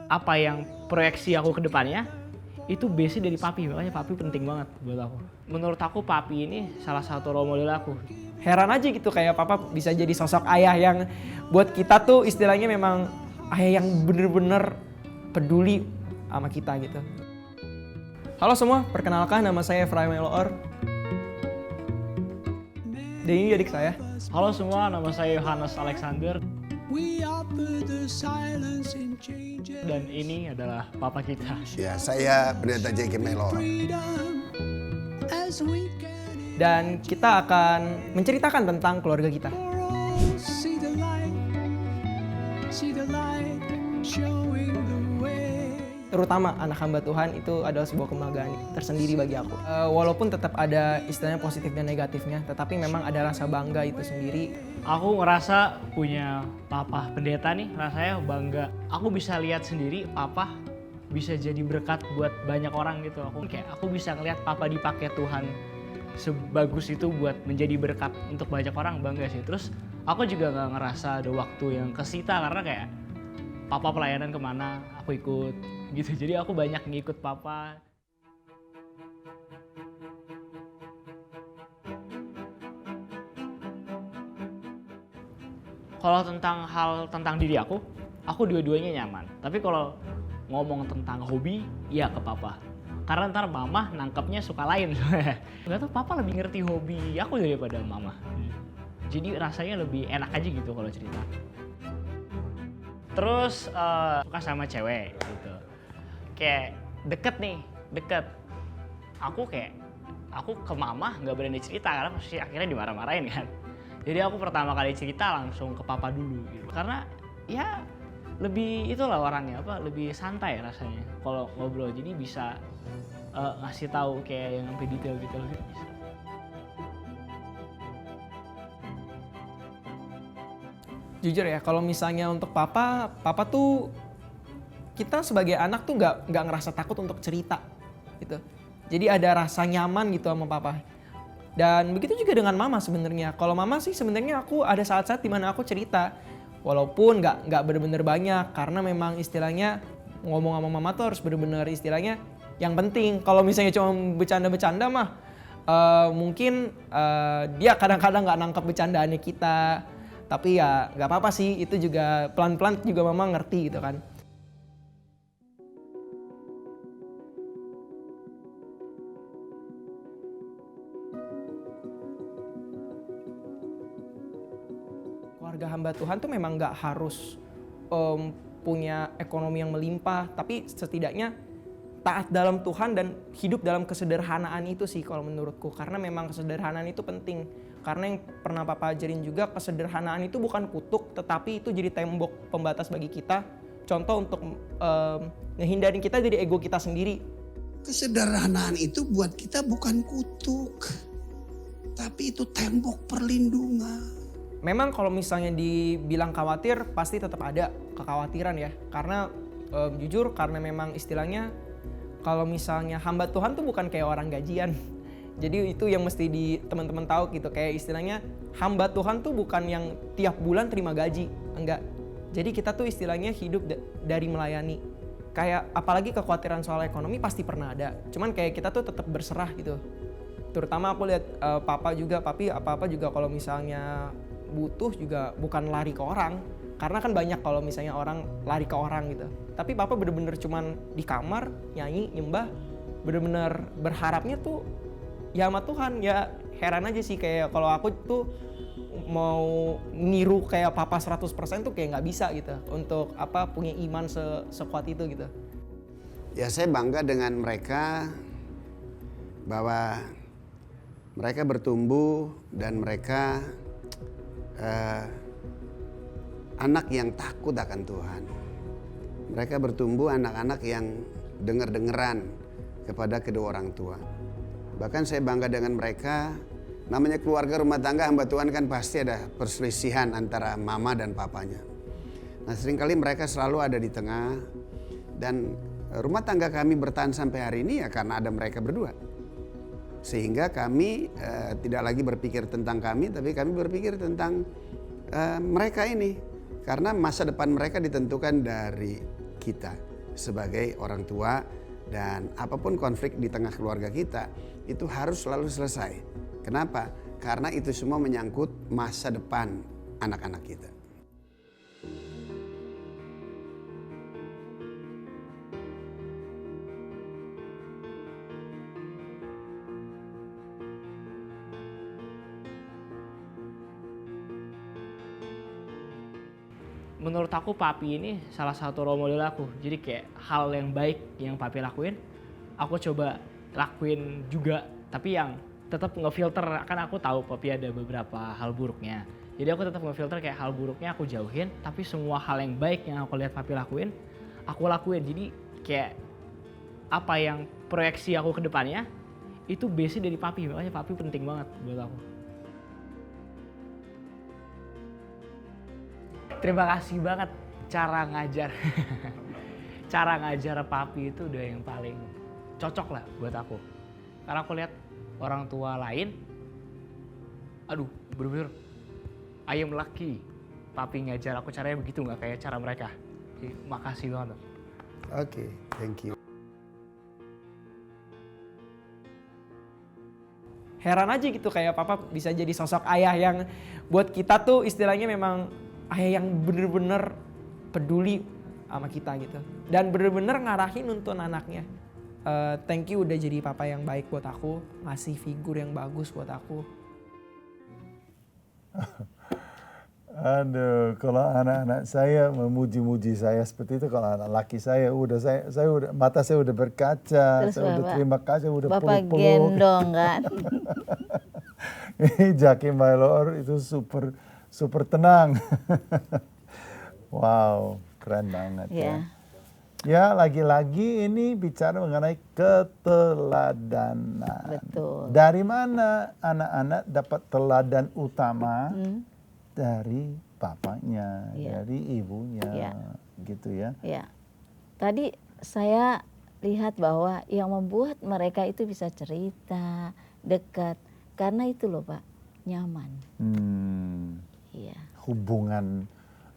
Apa yang proyeksi aku ke depannya itu base dari papi, makanya papi penting banget buat aku. Menurut aku papi ini salah satu role model aku. Heran aja gitu kayak papa bisa jadi sosok ayah yang buat kita tuh istilahnya memang ayah yang bener-bener peduli sama kita gitu. Halo semua, perkenalkan nama saya Efraim Mailoor. Dan ini adik saya. Halo semua, nama saya Yohanes Alexander. Dan ini adalah papa kita. Ya, saya Pendeta Jackie Mailoor. Dan kita akan menceritakan tentang keluarga kita. Terutama anak hamba Tuhan itu adalah sebuah kebanggaan tersendiri bagi aku. Walaupun tetap ada istilahnya positif dan negatifnya, tetapi memang ada rasa bangga itu sendiri. Aku ngerasa punya papa pendeta nih, rasanya bangga. Aku bisa lihat sendiri papa bisa jadi berkat buat banyak orang gitu. Aku bisa ngelihat papa dipakai Tuhan sebagus itu buat menjadi berkat untuk banyak orang, bangga sih. Terus aku juga gak ngerasa ada waktu yang kesita karena kayak papa pelayanan kemana aku ikut gitu. Jadi aku banyak ngikut papa. Kalau tentang diri aku dua-duanya nyaman. Tapi kalau ngomong tentang hobi, ya ke papa. Karena ntar mama nangkepnya suka lain. Gak tau papa lebih ngerti hobi aku daripada mama. Jadi rasanya lebih enak aja gitu kalau cerita. Terus suka sama cewek gitu. Kayak deket. Aku ke mama gak berani cerita karena pasti akhirnya dimarah-marahin kan. Jadi aku pertama kali cerita langsung ke papa dulu gitu. Karena ya lebih itulah orangnya lebih santai rasanya kalau ngobrol, jadi bisa ngasih tahu kayak yang sampai detail-detail gitu bisa. Jujur ya, kalau misalnya untuk papa tuh kita sebagai anak tuh nggak ngerasa takut untuk cerita gitu. Jadi ada rasa nyaman gitu sama papa. Dan begitu juga dengan mama sebenarnya. Kalau mama sih sebenarnya aku ada saat-saat dimana aku cerita. Walaupun nggak bener-bener banyak. Karena memang istilahnya ngomong sama mama tuh harus bener-bener istilahnya yang penting. Kalau misalnya cuma bercanda-bercanda mah mungkin dia kadang-kadang nggak nangkep bercandaannya kita. Tapi ya nggak apa-apa sih, itu juga pelan-pelan juga mama ngerti gitu kan. Keluarga hamba Tuhan tuh memang nggak harus punya ekonomi yang melimpah, tapi setidaknya taat dalam Tuhan dan hidup dalam kesederhanaan itu sih kalau menurutku. Karena memang kesederhanaan itu penting. Karena yang pernah Papa ajarin juga, kesederhanaan itu bukan kutuk, tetapi itu jadi tembok pembatas bagi kita. Contoh untuk ngehindarin kita dari ego kita sendiri. Kesederhanaan itu buat kita bukan kutuk, tapi itu tembok perlindungan. Memang kalau misalnya dibilang khawatir, pasti tetap ada kekhawatiran ya. Karena jujur, karena memang istilahnya kalau misalnya hamba Tuhan tuh bukan kayak orang gajian. Jadi itu yang mesti teman-teman tahu gitu. Kayak istilahnya hamba Tuhan tuh bukan yang tiap bulan terima gaji. Enggak. Jadi kita tuh istilahnya hidup dari melayani. Kayak apalagi kekhawatiran soal ekonomi pasti pernah ada. Cuman kayak kita tuh tetap berserah gitu. Terutama aku lihat papa juga, papi apa-apa juga kalau misalnya butuh juga bukan lari ke orang. Karena kan banyak kalau misalnya orang lari ke orang gitu. Tapi papa bener-bener cuman di kamar, nyanyi, nyembah. Bener-bener berharapnya tuh ya sama Tuhan. Ya heran aja sih kayak kalau aku tuh mau niru kayak papa 100% tuh kayak nggak bisa gitu. Untuk punya iman sekuat itu gitu. Ya saya bangga dengan mereka bahwa mereka bertumbuh dan mereka anak yang takut akan Tuhan. Mereka bertumbuh anak-anak yang dengar-dengeran kepada kedua orang tua. Bahkan saya bangga dengan mereka. Namanya keluarga rumah tangga hamba Tuhan kan pasti ada perselisihan antara mama dan papanya. Nah seringkali mereka selalu ada di tengah. Dan rumah tangga kami bertahan sampai hari ini ya karena ada mereka berdua. Sehingga kami tidak lagi berpikir tentang kami, tapi kami berpikir tentang mereka ini. Karena masa depan mereka ditentukan dari kita sebagai orang tua. Dan apapun konflik di tengah keluarga kita, itu harus selalu selesai. Kenapa? Karena itu semua menyangkut masa depan anak-anak kita. Menurut aku papi ini salah satu role model aku. Jadi kayak hal yang baik yang papi lakuin, aku coba lakuin juga. Tapi yang tetap ngefilter, kan aku tahu papi ada beberapa hal buruknya. Jadi aku tetap ngefilter kayak hal buruknya aku jauhin, tapi semua hal yang baik yang aku lihat papi lakuin, aku lakuin. Jadi kayak apa yang proyeksi aku ke depannya, itu base dari papi. Makanya papi penting banget buat aku. Terima kasih banget cara ngajar. Cara ngajar papi itu udah yang paling cocok lah buat aku. Karena aku lihat orang tua lain, aduh bener-bener I am lucky papi ngajar aku caranya begitu, nggak kayak cara mereka. Jadi, makasih banget. Oke, thank you. Heran aja gitu kayak papa bisa jadi sosok ayah yang buat kita tuh istilahnya memang ayah yang bener-bener peduli sama kita gitu. Dan bener-bener ngarahin untuk anaknya. Thank you udah jadi papa yang baik buat aku. Ngasih figur yang bagus buat aku. Aduh, kalau anak-anak saya memuji-muji saya seperti itu, kalau anak laki saya udah mata saya udah berkaca, Terus saya udah terima kasih, udah Bapak peluk-peluk. gendong kan. Jackie Maylor itu super tenang. Wow, keren banget ya. Ya, lagi-lagi ini bicara mengenai keteladanan. Betul. Dari mana anak-anak dapat teladan utama? Dari papanya, dari ibunya, gitu ya. Ya. Tadi saya lihat bahwa yang membuat mereka itu bisa cerita, dekat, Karena itu loh Pak, nyaman. Hmm. Iya. Hubungan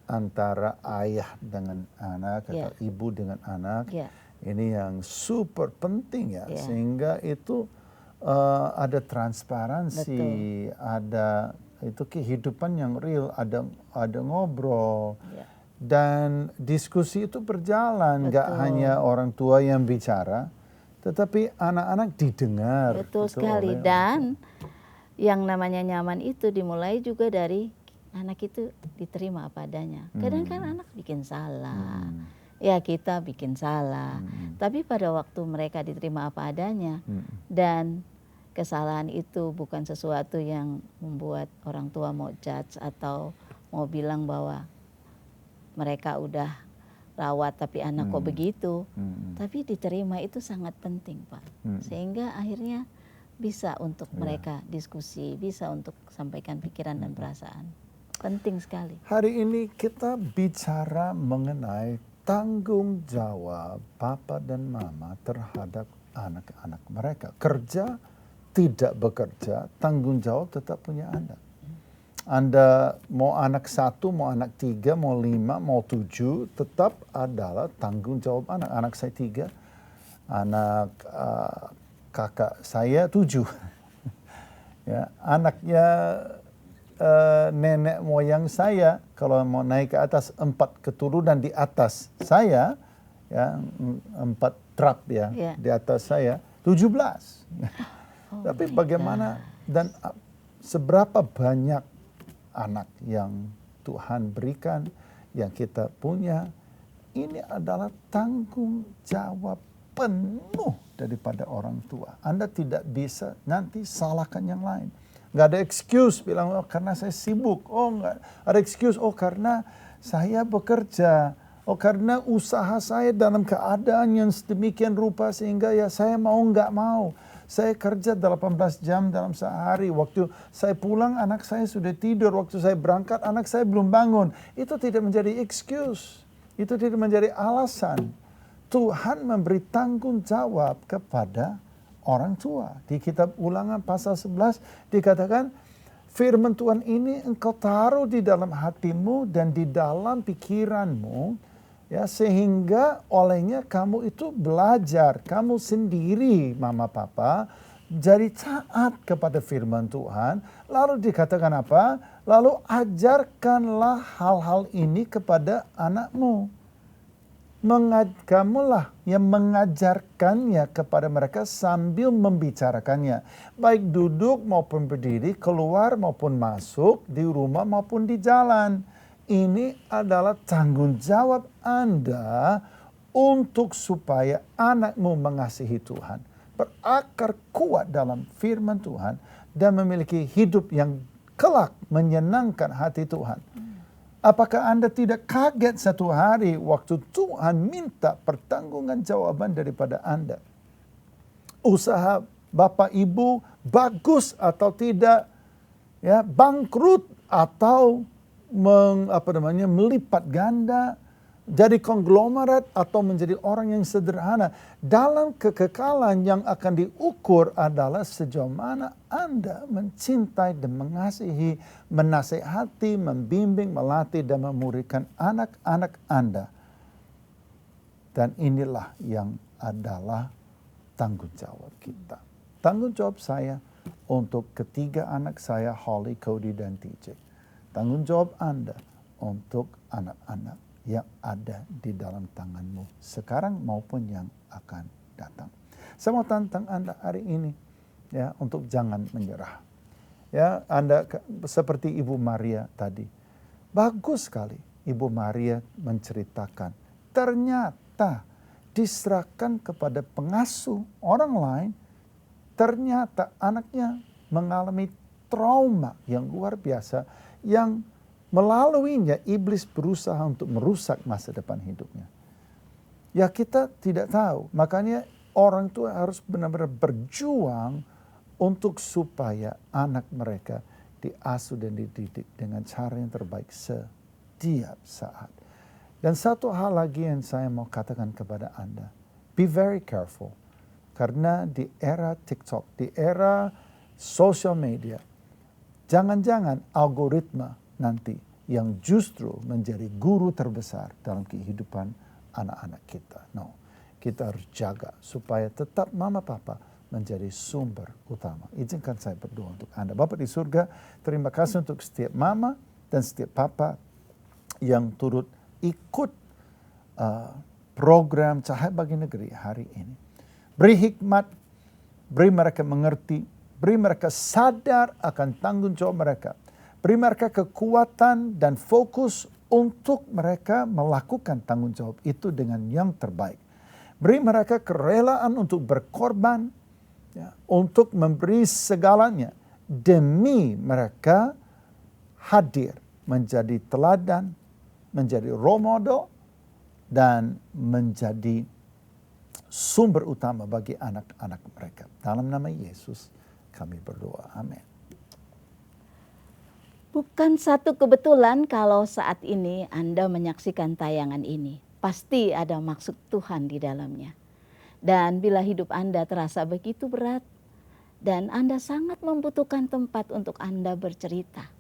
antara ayah dengan anak atau ibu dengan anak Iya. ini yang super penting ya, Iya. sehingga itu ada transparansi, ada itu kehidupan yang real, ada ngobrol. Iya. Dan diskusi itu berjalan, nggak hanya orang tua yang bicara, tetapi anak-anak didengar. Betul gitu sekali. oleh Dan yang namanya nyaman itu dimulai juga dari anak itu diterima apa adanya. Kadang kan anak bikin salah, ya kita bikin salah. Tapi pada waktu mereka diterima apa adanya dan kesalahan itu bukan sesuatu yang membuat orang tua mau judge atau mau bilang bahwa mereka udah rawat tapi anak kok begitu. Tapi diterima itu sangat penting Pak. Sehingga akhirnya bisa untuk mereka diskusi, bisa untuk sampaikan pikiran dan perasaan. Penting sekali. Hari ini kita bicara mengenai tanggung jawab papa dan mama terhadap anak-anak mereka. Kerja, tidak bekerja, tanggung jawab tetap punya Anda. Anda mau anak 1, mau anak 3, mau 5, mau 7, tetap adalah tanggung jawab anak. Anak saya 3, anak kakak saya 7. Ya, anaknya nenek moyang saya, kalau mau naik ke atas 4 keturunan di atas saya, ya 4 truk ya di atas saya, 17. Tapi bagaimana dan seberapa banyak anak yang Tuhan berikan, yang kita punya, ini adalah tanggung jawab penuh daripada orang tua. Anda tidak bisa nanti salahkan yang lain. Nggak ada excuse bilang, oh karena saya sibuk. Oh nggak ada excuse, oh karena saya bekerja. Oh karena usaha saya dalam keadaan yang sedemikian rupa sehingga ya saya mau nggak mau. Saya kerja 18 jam dalam sehari. Waktu saya pulang anak saya sudah tidur. Waktu saya berangkat anak saya belum bangun. Itu tidak menjadi excuse. Itu tidak menjadi alasan. Tuhan memberi tanggung jawab kepada orang tua. Di kitab Ulangan pasal 11 dikatakan, firman Tuhan ini engkau taruh di dalam hatimu dan di dalam pikiranmu, ya, sehingga olehnya kamu itu belajar, kamu sendiri mama papa jadi taat kepada firman Tuhan. Lalu dikatakan apa? Lalu ajarkanlah hal-hal ini kepada anakmu. Kamulah yang mengajarkannya kepada mereka sambil membicarakannya. Baik duduk maupun berdiri, keluar maupun masuk, di rumah maupun di jalan. Ini adalah tanggung jawab Anda untuk supaya anakmu mengasihi Tuhan, berakar kuat dalam firman Tuhan, dan memiliki hidup yang kelak menyenangkan hati Tuhan. Apakah Anda tidak kaget satu hari waktu Tuhan minta pertanggungjawaban daripada Anda? Usaha Bapak Ibu bagus atau tidak, ya, bangkrut atau melipat ganda, jadi konglomerat atau menjadi orang yang sederhana. Dalam kekekalan yang akan diukur adalah sejauh mana Anda mencintai dan mengasihi, menasehati, membimbing, melatih dan memuridkan anak-anak Anda. Dan inilah yang adalah tanggung jawab kita. Tanggung jawab saya untuk ketiga anak saya, Holly, Cody, dan TJ. Tanggung jawab Anda untuk anak-anak yang ada di dalam tanganmu sekarang maupun yang akan datang. Saya mau tantang Anda hari ini, ya, untuk jangan menyerah. Ya, Anda seperti Ibu Maria tadi. Bagus sekali Ibu Maria menceritakan. Ternyata diserahkan kepada pengasuh orang lain, ternyata anaknya mengalami trauma yang luar biasa yang melaluinya iblis berusaha untuk merusak masa depan hidupnya. Ya kita tidak tahu, makanya orang tua harus benar-benar berjuang untuk supaya anak mereka diasuh dan dididik dengan cara yang terbaik setiap saat. Dan satu hal lagi yang saya mau katakan kepada Anda, be very careful. Karena di era TikTok, di era social media, jangan-jangan algoritma nanti yang justru menjadi guru terbesar dalam kehidupan anak-anak kita. No, kita harus jaga supaya tetap mama papa menjadi sumber utama. Izinkan saya berdoa untuk Anda. Bapa di surga, terima kasih untuk setiap mama dan setiap papa yang turut ikut program Cahaya Bagi Negeri hari ini. Beri hikmat, beri mereka mengerti, beri mereka sadar akan tanggung jawab mereka. Beri mereka kekuatan dan fokus untuk mereka melakukan tanggung jawab itu dengan yang terbaik. Beri mereka kerelaan untuk berkorban, ya, untuk memberi segalanya demi mereka hadir menjadi teladan, menjadi role model, dan menjadi sumber utama bagi anak-anak mereka. Dalam nama Yesus kami berdoa. Amin. Bukan satu kebetulan kalau saat ini Anda menyaksikan tayangan ini. Pasti ada maksud Tuhan di dalamnya. Dan bila hidup Anda terasa begitu berat dan Anda sangat membutuhkan tempat untuk Anda bercerita,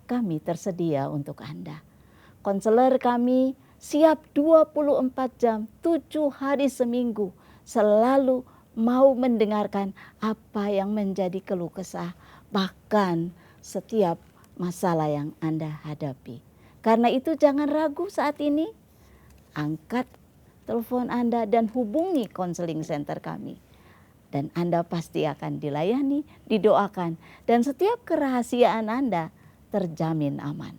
kami tersedia untuk Anda. Konselor kami siap 24 jam, 7 hari seminggu, selalu mau mendengarkan apa yang menjadi keluh kesah, bahkan setiap masalah yang Anda hadapi. Karena itu jangan ragu saat ini, angkat telepon Anda dan hubungi konseling center kami. Dan Anda pasti akan dilayani, didoakan, dan setiap kerahasiaan Anda terjamin aman.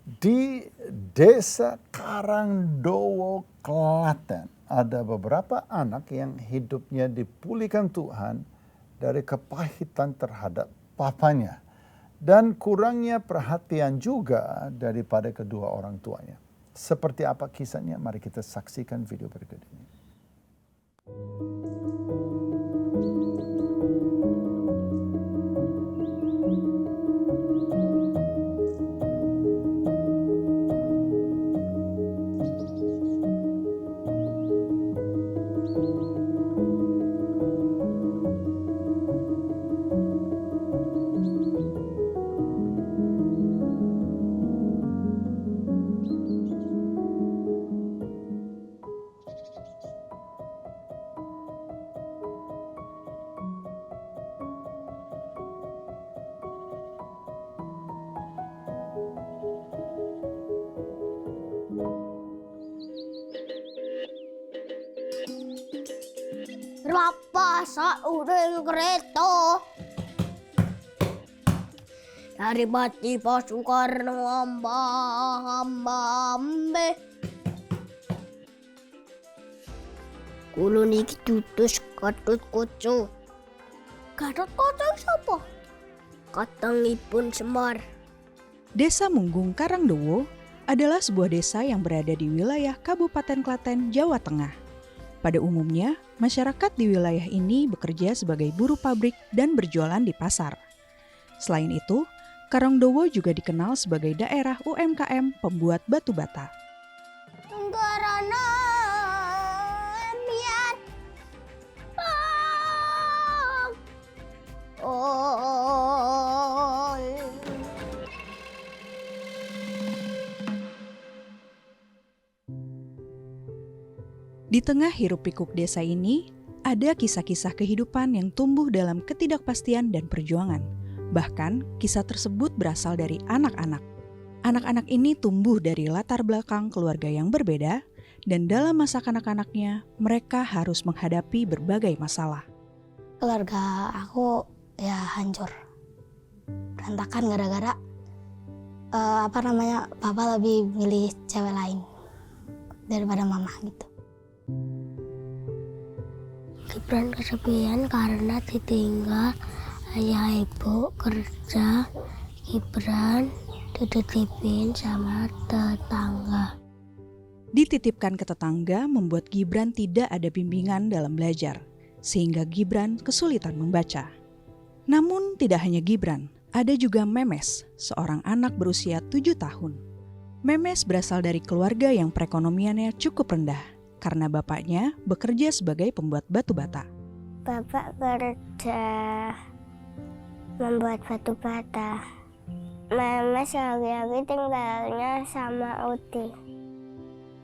Di Desa Karangdowo, Klaten, ada beberapa anak yang hidupnya dipulihkan Tuhan dari kepahitan terhadap papanya dan kurangnya perhatian juga daripada kedua orang tuanya. Seperti apa kisahnya? Mari kita saksikan video berikut ini. Berapa sauring kereta dari bati pasukan hamba-hamba kulo niki tutus Gatot Kaca. Gatot Kaca sapa? Katangipun Semar. Desa Munggung Karangdowo adalah sebuah desa yang berada di wilayah Kabupaten Klaten, Jawa Tengah. Pada umumnya, masyarakat di wilayah ini bekerja sebagai buruh pabrik dan berjualan di pasar. Selain itu, Karangdowo juga dikenal sebagai daerah UMKM pembuat batu bata. Karena biar Di tengah hiruk-pikuk desa ini, ada kisah-kisah kehidupan yang tumbuh dalam ketidakpastian dan perjuangan. Bahkan, kisah tersebut berasal dari anak-anak. Anak-anak ini tumbuh dari latar belakang keluarga yang berbeda, dan dalam masa kanak-kanaknya, mereka harus menghadapi berbagai masalah. keluarga aku ya hancur, berantakan gara-gara papa lebih milih cewek lain daripada mama gitu. Gibran kesepian karena ditinggal ayah ibu kerja. Gibran dititipin sama tetangga. Dititipkan ke tetangga membuat Gibran tidak ada bimbingan dalam belajar, sehingga Gibran kesulitan membaca. Namun tidak hanya Gibran, ada juga Memes, seorang anak berusia 7 tahun. Memes berasal dari keluarga yang perekonomiannya cukup rendah, karena bapaknya bekerja sebagai pembuat batu bata. Bapak kerja membuat batu bata. Mama sehari-hari tinggalnya sama Uti.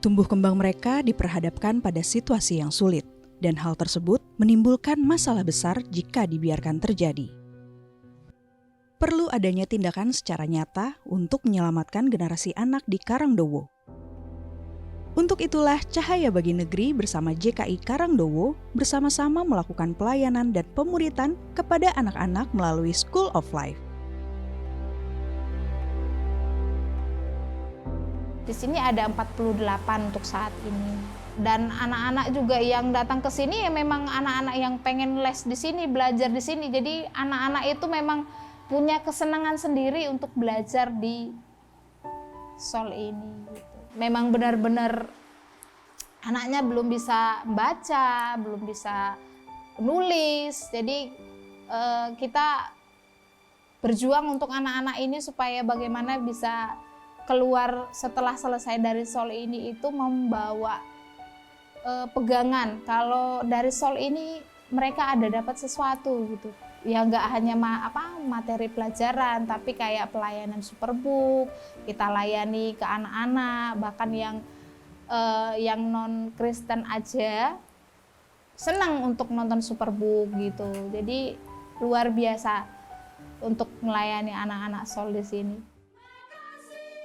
Tumbuh kembang mereka diperhadapkan pada situasi yang sulit, dan hal tersebut menimbulkan masalah besar jika dibiarkan terjadi. Perlu adanya tindakan secara nyata untuk menyelamatkan generasi anak di Karangdowo. Untuk itulah Cahaya Bagi Negeri bersama JKI Karangdowo bersama-sama melakukan pelayanan dan pemuritan kepada anak-anak melalui School of Life. Di sini ada 48 untuk saat ini. Dan anak-anak juga yang datang ke sini ya memang anak-anak yang pengen les di sini, belajar di sini. Jadi anak-anak itu memang punya kesenangan sendiri untuk belajar di Sol ini. Memang benar-benar anaknya belum bisa baca, belum bisa nulis. Jadi kita berjuang untuk anak-anak ini supaya bagaimana bisa keluar setelah selesai dari Sol ini itu membawa pegangan kalau dari Sol ini mereka ada dapat sesuatu gitu ya, nggak hanya materi pelajaran tapi kayak pelayanan Superbook, kita layani ke anak-anak bahkan yang non Kristen aja senang untuk nonton Superbook gitu. Jadi luar biasa untuk melayani anak-anak Sol di sini.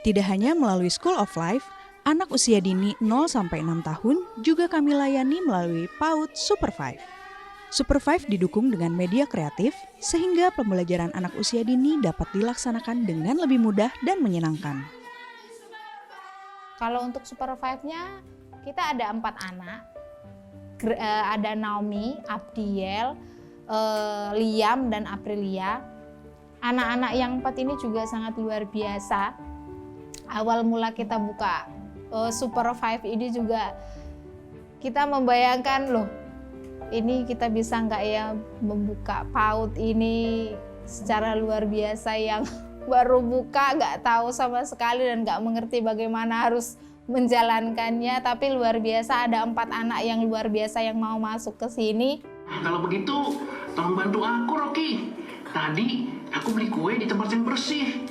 Tidak hanya melalui School of Life, anak usia dini 0-6 tahun juga kami layani melalui PAUD Super 5. Super 5 didukung dengan media kreatif sehingga pembelajaran anak usia dini dapat dilaksanakan dengan lebih mudah dan menyenangkan. Kalau untuk Super 5-nya kita ada 4 anak. Ada Naomi, Abdiel, Liam, dan Aprilia. Anak-anak yang 4 ini juga sangat luar biasa. Awal mula kita buka Super 5 ini juga kita membayangkan loh, ini kita bisa nggak ya membuka PAUD ini secara luar biasa yang baru buka, nggak tahu sama sekali dan nggak mengerti bagaimana harus menjalankannya. Tapi luar biasa ada 4 anak yang luar biasa yang mau masuk ke sini. Kalau begitu tolong bantu aku, Rocky. Tadi aku beli kue di tempat yang bersih.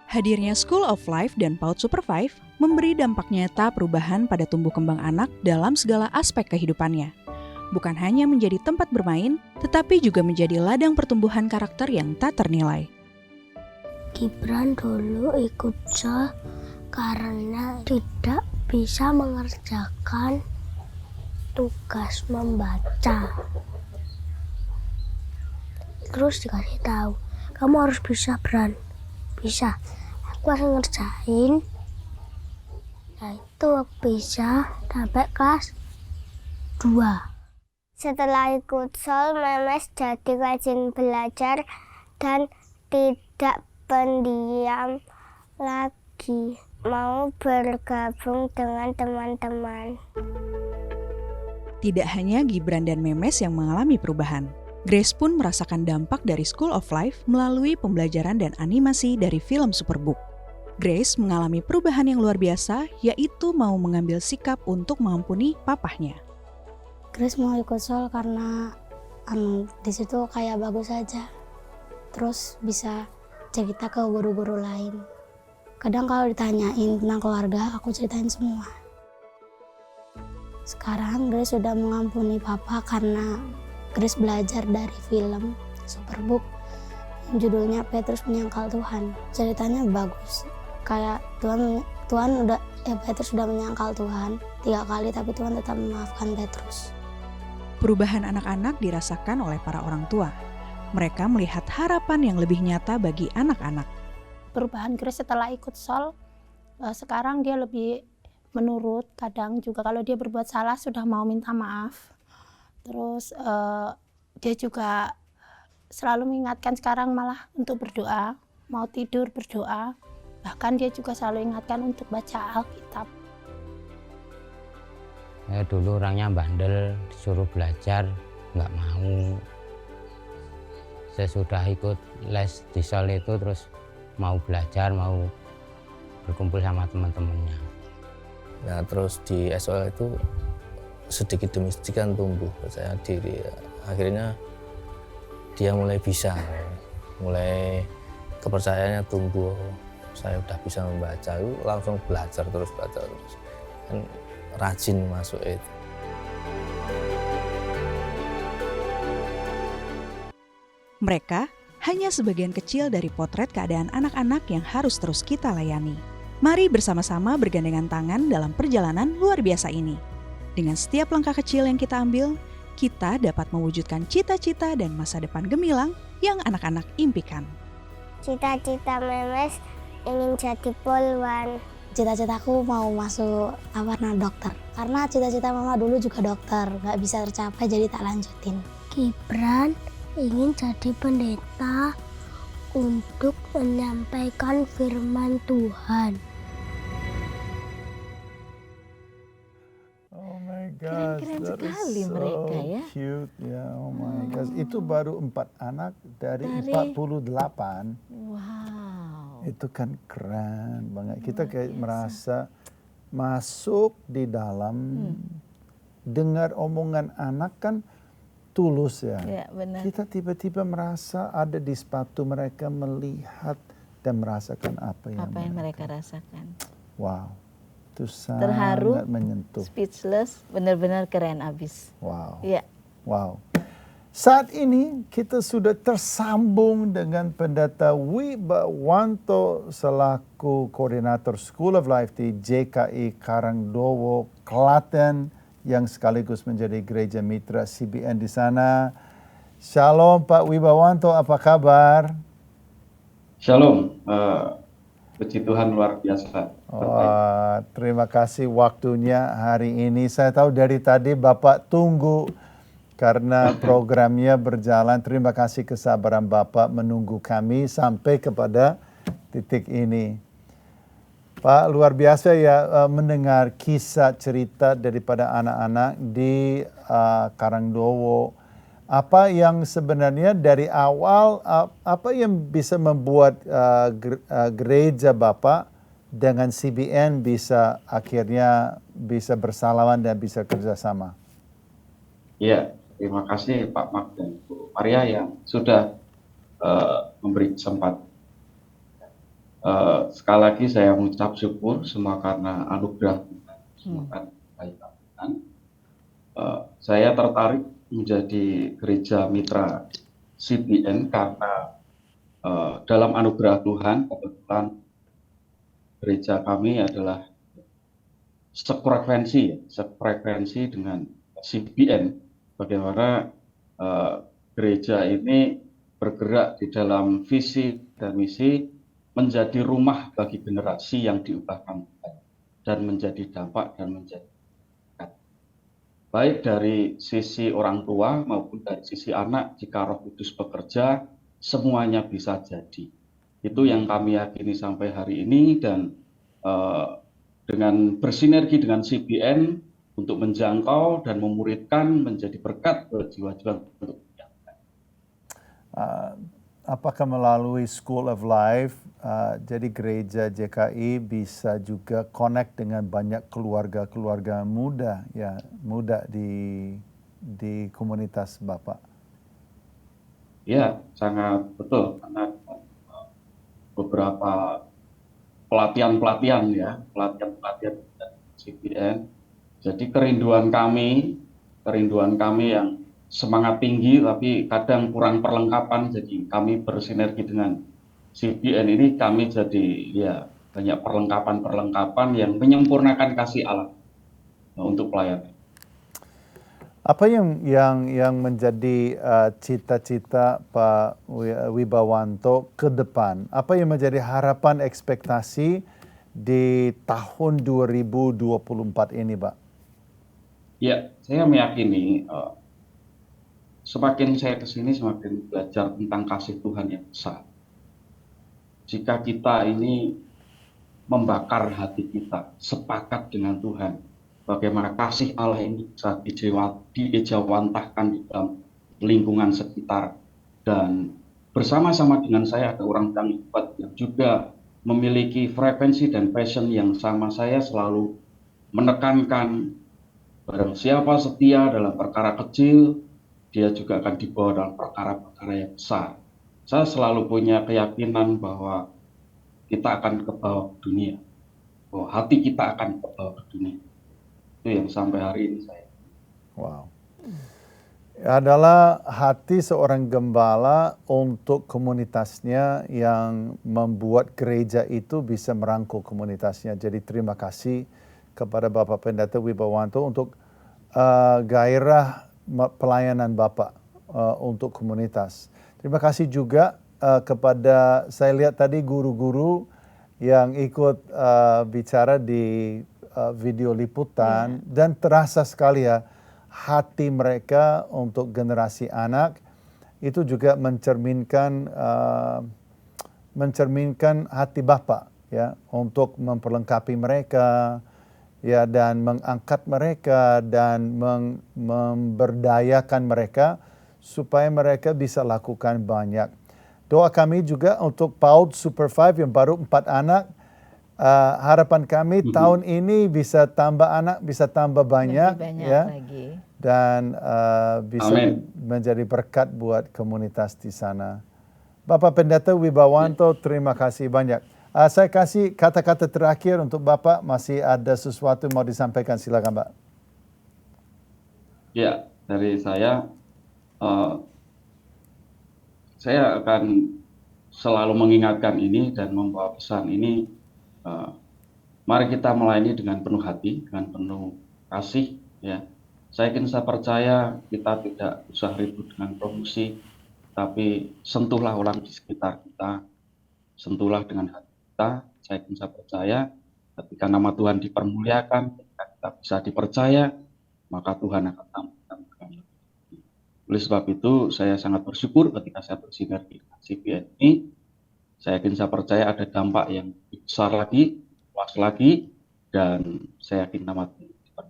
Hadirnya School of Life dan PAUD Super 5 memberi dampak nyata perubahan pada tumbuh kembang anak dalam segala aspek kehidupannya. Bukan hanya menjadi tempat bermain, tetapi juga menjadi ladang pertumbuhan karakter yang tak ternilai. Gibran dulu ikut Sol karena tidak bisa mengerjakan tugas membaca. Terus dikasih tahu, kamu harus bisa, Bran. Bisa. Aku harus ngerjain. Nah itu aku bisa sampai kelas 2. Setelah ikut Sol, Memes jadi rajin belajar dan tidak pendiam lagi. Mau bergabung dengan teman-teman. Tidak hanya Gibran dan Memes yang mengalami perubahan. Grace pun merasakan dampak dari School of Life melalui pembelajaran dan animasi dari film Superbook. Grace mengalami perubahan yang luar biasa, yaitu mau mengambil sikap untuk mengampuni papahnya. Grace mau ikut Sol karena di situ kayak bagus aja. Terus bisa cerita ke guru-guru lain. Kadang kalau ditanyain tentang keluarga, aku ceritain semua. Sekarang Grace sudah mengampuni papa karena Grace belajar dari film Superbook yang judulnya Petrus Menyangkal Tuhan. Ceritanya bagus. Kayak Petrus sudah menyangkal Tuhan 3 kali, tapi Tuhan tetap memaafkan Petrus. Perubahan anak-anak dirasakan oleh para orang tua. Mereka melihat harapan yang lebih nyata bagi anak-anak. Perubahan Grace setelah ikut Sol, sekarang dia lebih menurut. Kadang juga kalau dia berbuat salah sudah mau minta maaf. Terus dia juga selalu mengingatkan sekarang malah untuk berdoa, mau tidur berdoa. Bahkan dia juga selalu ingatkan untuk baca Alkitab. Ya, dulu orangnya bandel, disuruh belajar, nggak mau. sesudah ikut les di Sol itu terus mau belajar, mau berkumpul sama teman-temannya. Nah terus di SOL itu sedikit demi sedikit kan tumbuh percaya diri. Akhirnya dia mulai bisa, mulai kepercayaannya tumbuh. Saya udah bisa membaca, langsung belajar terus kan rajin masuk itu. Mereka hanya sebagian kecil dari potret keadaan anak-anak yang harus terus kita layani. Mari bersama-sama bergandengan tangan dalam perjalanan luar biasa ini. Dengan setiap langkah kecil yang kita ambil, kita dapat mewujudkan cita-cita dan masa depan gemilang yang anak-anak impikan. Cita-cita Memes ingin jadi polwan. Cita-citaku mau masuk warna dokter. Karena cita-cita mama dulu juga dokter, nggak bisa tercapai jadi tak lanjutin. Gibran ingin jadi pendeta untuk menyampaikan firman Tuhan. Oh my gosh, Keren-keren that is sekali so mereka ya. cute ya. Oh my gosh, itu baru 4 anak dari 48. Wow. Itu kan keren banget. Kita kayak merasa masuk di dalam dengar omongan anak kan tulus ya. Ya, benar. Kita tiba-tiba merasa ada di sepatu mereka, melihat dan merasakan apa yang mereka rasakan. Wow, itu Terharu, sangat menyentuh. Speechless, benar-benar keren abis. Wow. Ya. Wow. Saat ini kita sudah tersambung dengan Pendeta Wibawanto selaku Koordinator School of Life di JKI Karangdowo, Klaten, yang sekaligus menjadi gereja mitra CBN di sana. Shalom Pak Wibawanto, apa kabar? Shalom, puji Tuhan luar biasa. Terima kasih waktunya hari ini. Saya tahu dari tadi Bapak tunggu karena programnya berjalan. Terima kasih kesabaran Bapak menunggu kami sampai kepada titik ini. Pak, luar biasa ya mendengar kisah cerita daripada anak-anak di Karangdowo. Apa yang sebenarnya dari awal, apa yang bisa membuat gereja Bapak dengan CBN bisa akhirnya bisa bersalaman dan bisa kerjasama? Iya, terima kasih Pak Mak dan Bu Maria yang sudah memberi kesempatan. Sekali lagi saya mengucap syukur semua karena anugerah Tuhan, semua karena kebaikan Tuhan. Saya tertarik menjadi gereja mitra CBN karena dalam anugerah Tuhan kebetulan gereja kami adalah sefrekuensi dengan CBN. Bagaimana gereja ini bergerak di dalam visi dan misi menjadi rumah bagi generasi yang diubahkan dan menjadi dampak dan menjadi berkat. Baik dari sisi orang tua maupun dari sisi anak, jika Roh Kudus bekerja, semuanya bisa jadi. Itu yang kami yakini sampai hari ini, dan dengan bersinergi dengan CBN untuk menjangkau dan memuridkan menjadi berkat buat jiwa-jiwa untuk apakah melalui School of Life, jadi gereja JKI bisa juga connect dengan banyak keluarga-keluarga muda di komunitas Bapak? Ya, sangat betul. Karena beberapa pelatihan CBN. Jadi kerinduan kami yang semangat tinggi tapi kadang kurang perlengkapan, jadi kami bersinergi dengan CBN ini, kami jadi ya banyak perlengkapan yang menyempurnakan kasih Allah untuk pelayanan. Apa yang menjadi cita-cita Pak Wibawanto ke depan? Apa yang menjadi harapan ekspektasi di tahun 2024 ini, Pak? Ya, saya meyakini semakin saya kesini semakin belajar tentang kasih Tuhan yang besar. Jika kita ini membakar hati kita, sepakat dengan Tuhan, bagaimana kasih Allah ini bisa diejawantahkan di dalam lingkungan sekitar, dan bersama-sama dengan saya ada orang yang hebat yang juga memiliki frekuensi dan passion yang sama. Saya selalu menekankan barang siapa setia dalam perkara kecil, dia juga akan dibawa dalam perkara-perkara yang besar. Saya selalu punya keyakinan bahwa kita akan ke bawah dunia, bahwa hati kita akan ke bawah dunia. Itu yang sampai hari ini saya. Wow. Adalah hati seorang gembala untuk komunitasnya yang membuat gereja itu bisa merangkul komunitasnya. Jadi terima kasih kepada Bapak Pendeta Wibawanto untuk gairah pelayanan Bapak untuk komunitas. Terima kasih juga kepada, saya lihat tadi guru-guru yang ikut bicara di video liputan, dan terasa sekali ya, hati mereka untuk generasi anak itu juga mencerminkan hati Bapak ya, untuk memperlengkapi mereka ya, dan mengangkat mereka dan memberdayakan mereka supaya mereka bisa lakukan banyak. Doa kami juga untuk PAUD Super 5 yang baru 4 anak. Harapan kami tahun ini bisa tambah anak, bisa tambah banyak ya, lagi. Dan bisa menjadi berkat buat komunitas di sana. Bapak Pendeta Wibawanto, terima kasih banyak. Saya kasih kata-kata terakhir untuk Bapak, masih ada sesuatu mau disampaikan, silakan Pak. Ya, dari saya akan selalu mengingatkan ini dan membawa pesan ini. Mari kita melayani dengan penuh hati, dengan penuh kasih. Ya, saya percaya kita tidak usah ribut dengan promosi, tapi sentuhlah orang di sekitar kita, sentuhlah dengan hati kita. Saya percaya ketika nama Tuhan dipermuliakan, ketika kita bisa dipercaya, maka Tuhan akan tambahkan. Oleh sebab itu, saya sangat bersyukur ketika saya bersinergi dengan CBN ini. Saya percaya ada dampak yang besar lagi, luas lagi, dan saya yakin nama Tuhan.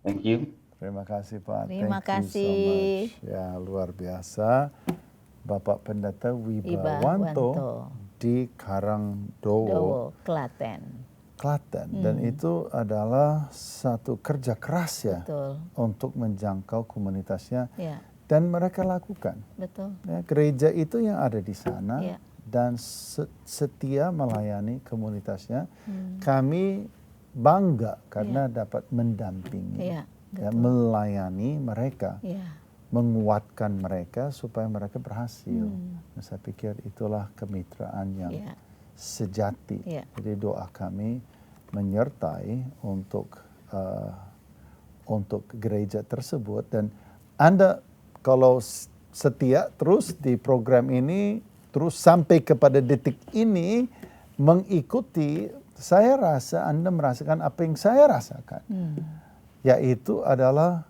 Thank you. Terima kasih Pak. Terima Thank kasih. you so much. Ya, luar biasa. Bapak Pendeta Wibawanto di Karangdowo, Klaten. Dan itu adalah satu kerja keras ya. Betul. Untuk menjangkau komunitasnya. Ya. Dan mereka lakukan. Betul. Ya, gereja itu yang ada di sana. Ya. Dan setia melayani komunitasnya. Kami bangga karena dapat mendampingi, ya, melayani mereka, menguatkan mereka supaya mereka berhasil. Saya pikir itulah kemitraan yang sejati. Jadi doa kami menyertai untuk gereja tersebut, dan Anda kalau setia terus di program ini, terus sampai kepada detik ini mengikuti, saya rasa Anda merasakan apa yang saya rasakan. Yaitu adalah,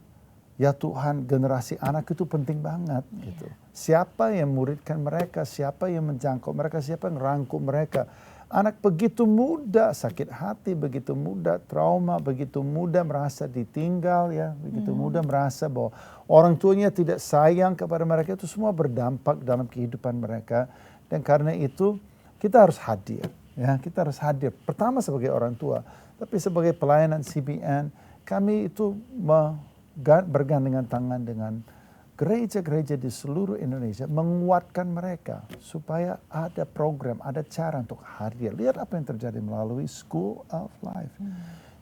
ya Tuhan, generasi anak itu penting banget gitu. Siapa yang muridkan mereka, siapa yang menjangkau mereka, siapa yang rangkul mereka. Anak begitu muda sakit hati, begitu muda trauma, begitu muda merasa ditinggal ya, begitu muda merasa bahwa orang tuanya tidak sayang kepada mereka. Itu semua berdampak dalam kehidupan mereka, dan karena itu kita harus hadir ya, kita harus hadir pertama sebagai orang tua, tapi sebagai pelayanan CBN kami itu bergandengan tangan dengan gereja-gereja di seluruh Indonesia, menguatkan mereka supaya ada program, ada cara untuk hadir. Lihat apa yang terjadi melalui School of Life.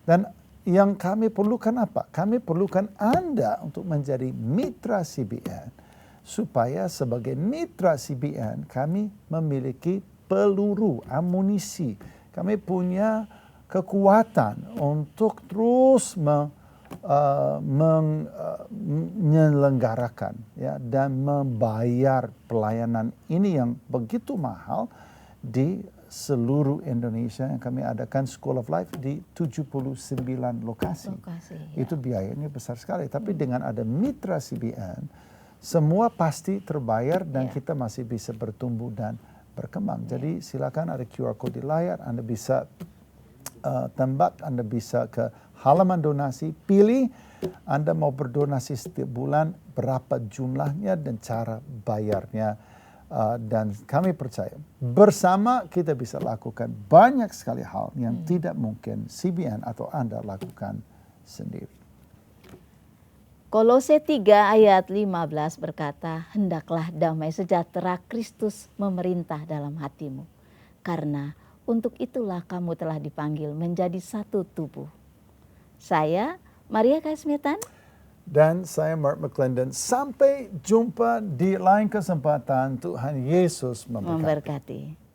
Dan yang kami perlukan apa? Kami perlukan Anda untuk menjadi mitra CBN, supaya sebagai mitra CBN kami memiliki peluru, amunisi. Kami punya kekuatan untuk terus menyelenggarakan ya, dan membayar pelayanan ini yang begitu mahal di seluruh Indonesia, yang kami adakan School of Life di 79 lokasi. Itu biayanya besar sekali, tapi dengan ada mitra CBN semua pasti terbayar, dan kita masih bisa bertumbuh dan berkembang. Jadi silakan, ada QR code di layar, Anda bisa tembak, Anda bisa ke halaman donasi, pilih Anda mau berdonasi setiap bulan, berapa jumlahnya dan cara bayarnya. Dan kami percaya bersama kita bisa lakukan banyak sekali hal yang tidak mungkin CBN atau Anda lakukan sendiri. Kolose 3 ayat 15 berkata, hendaklah damai sejahtera Kristus memerintah dalam hatimu. Karena untuk itulah kamu telah dipanggil menjadi satu tubuh. Saya, Maria Kasmietan. Dan saya Mark McClendon. Sampai jumpa di lain kesempatan. Tuhan Yesus memberkati.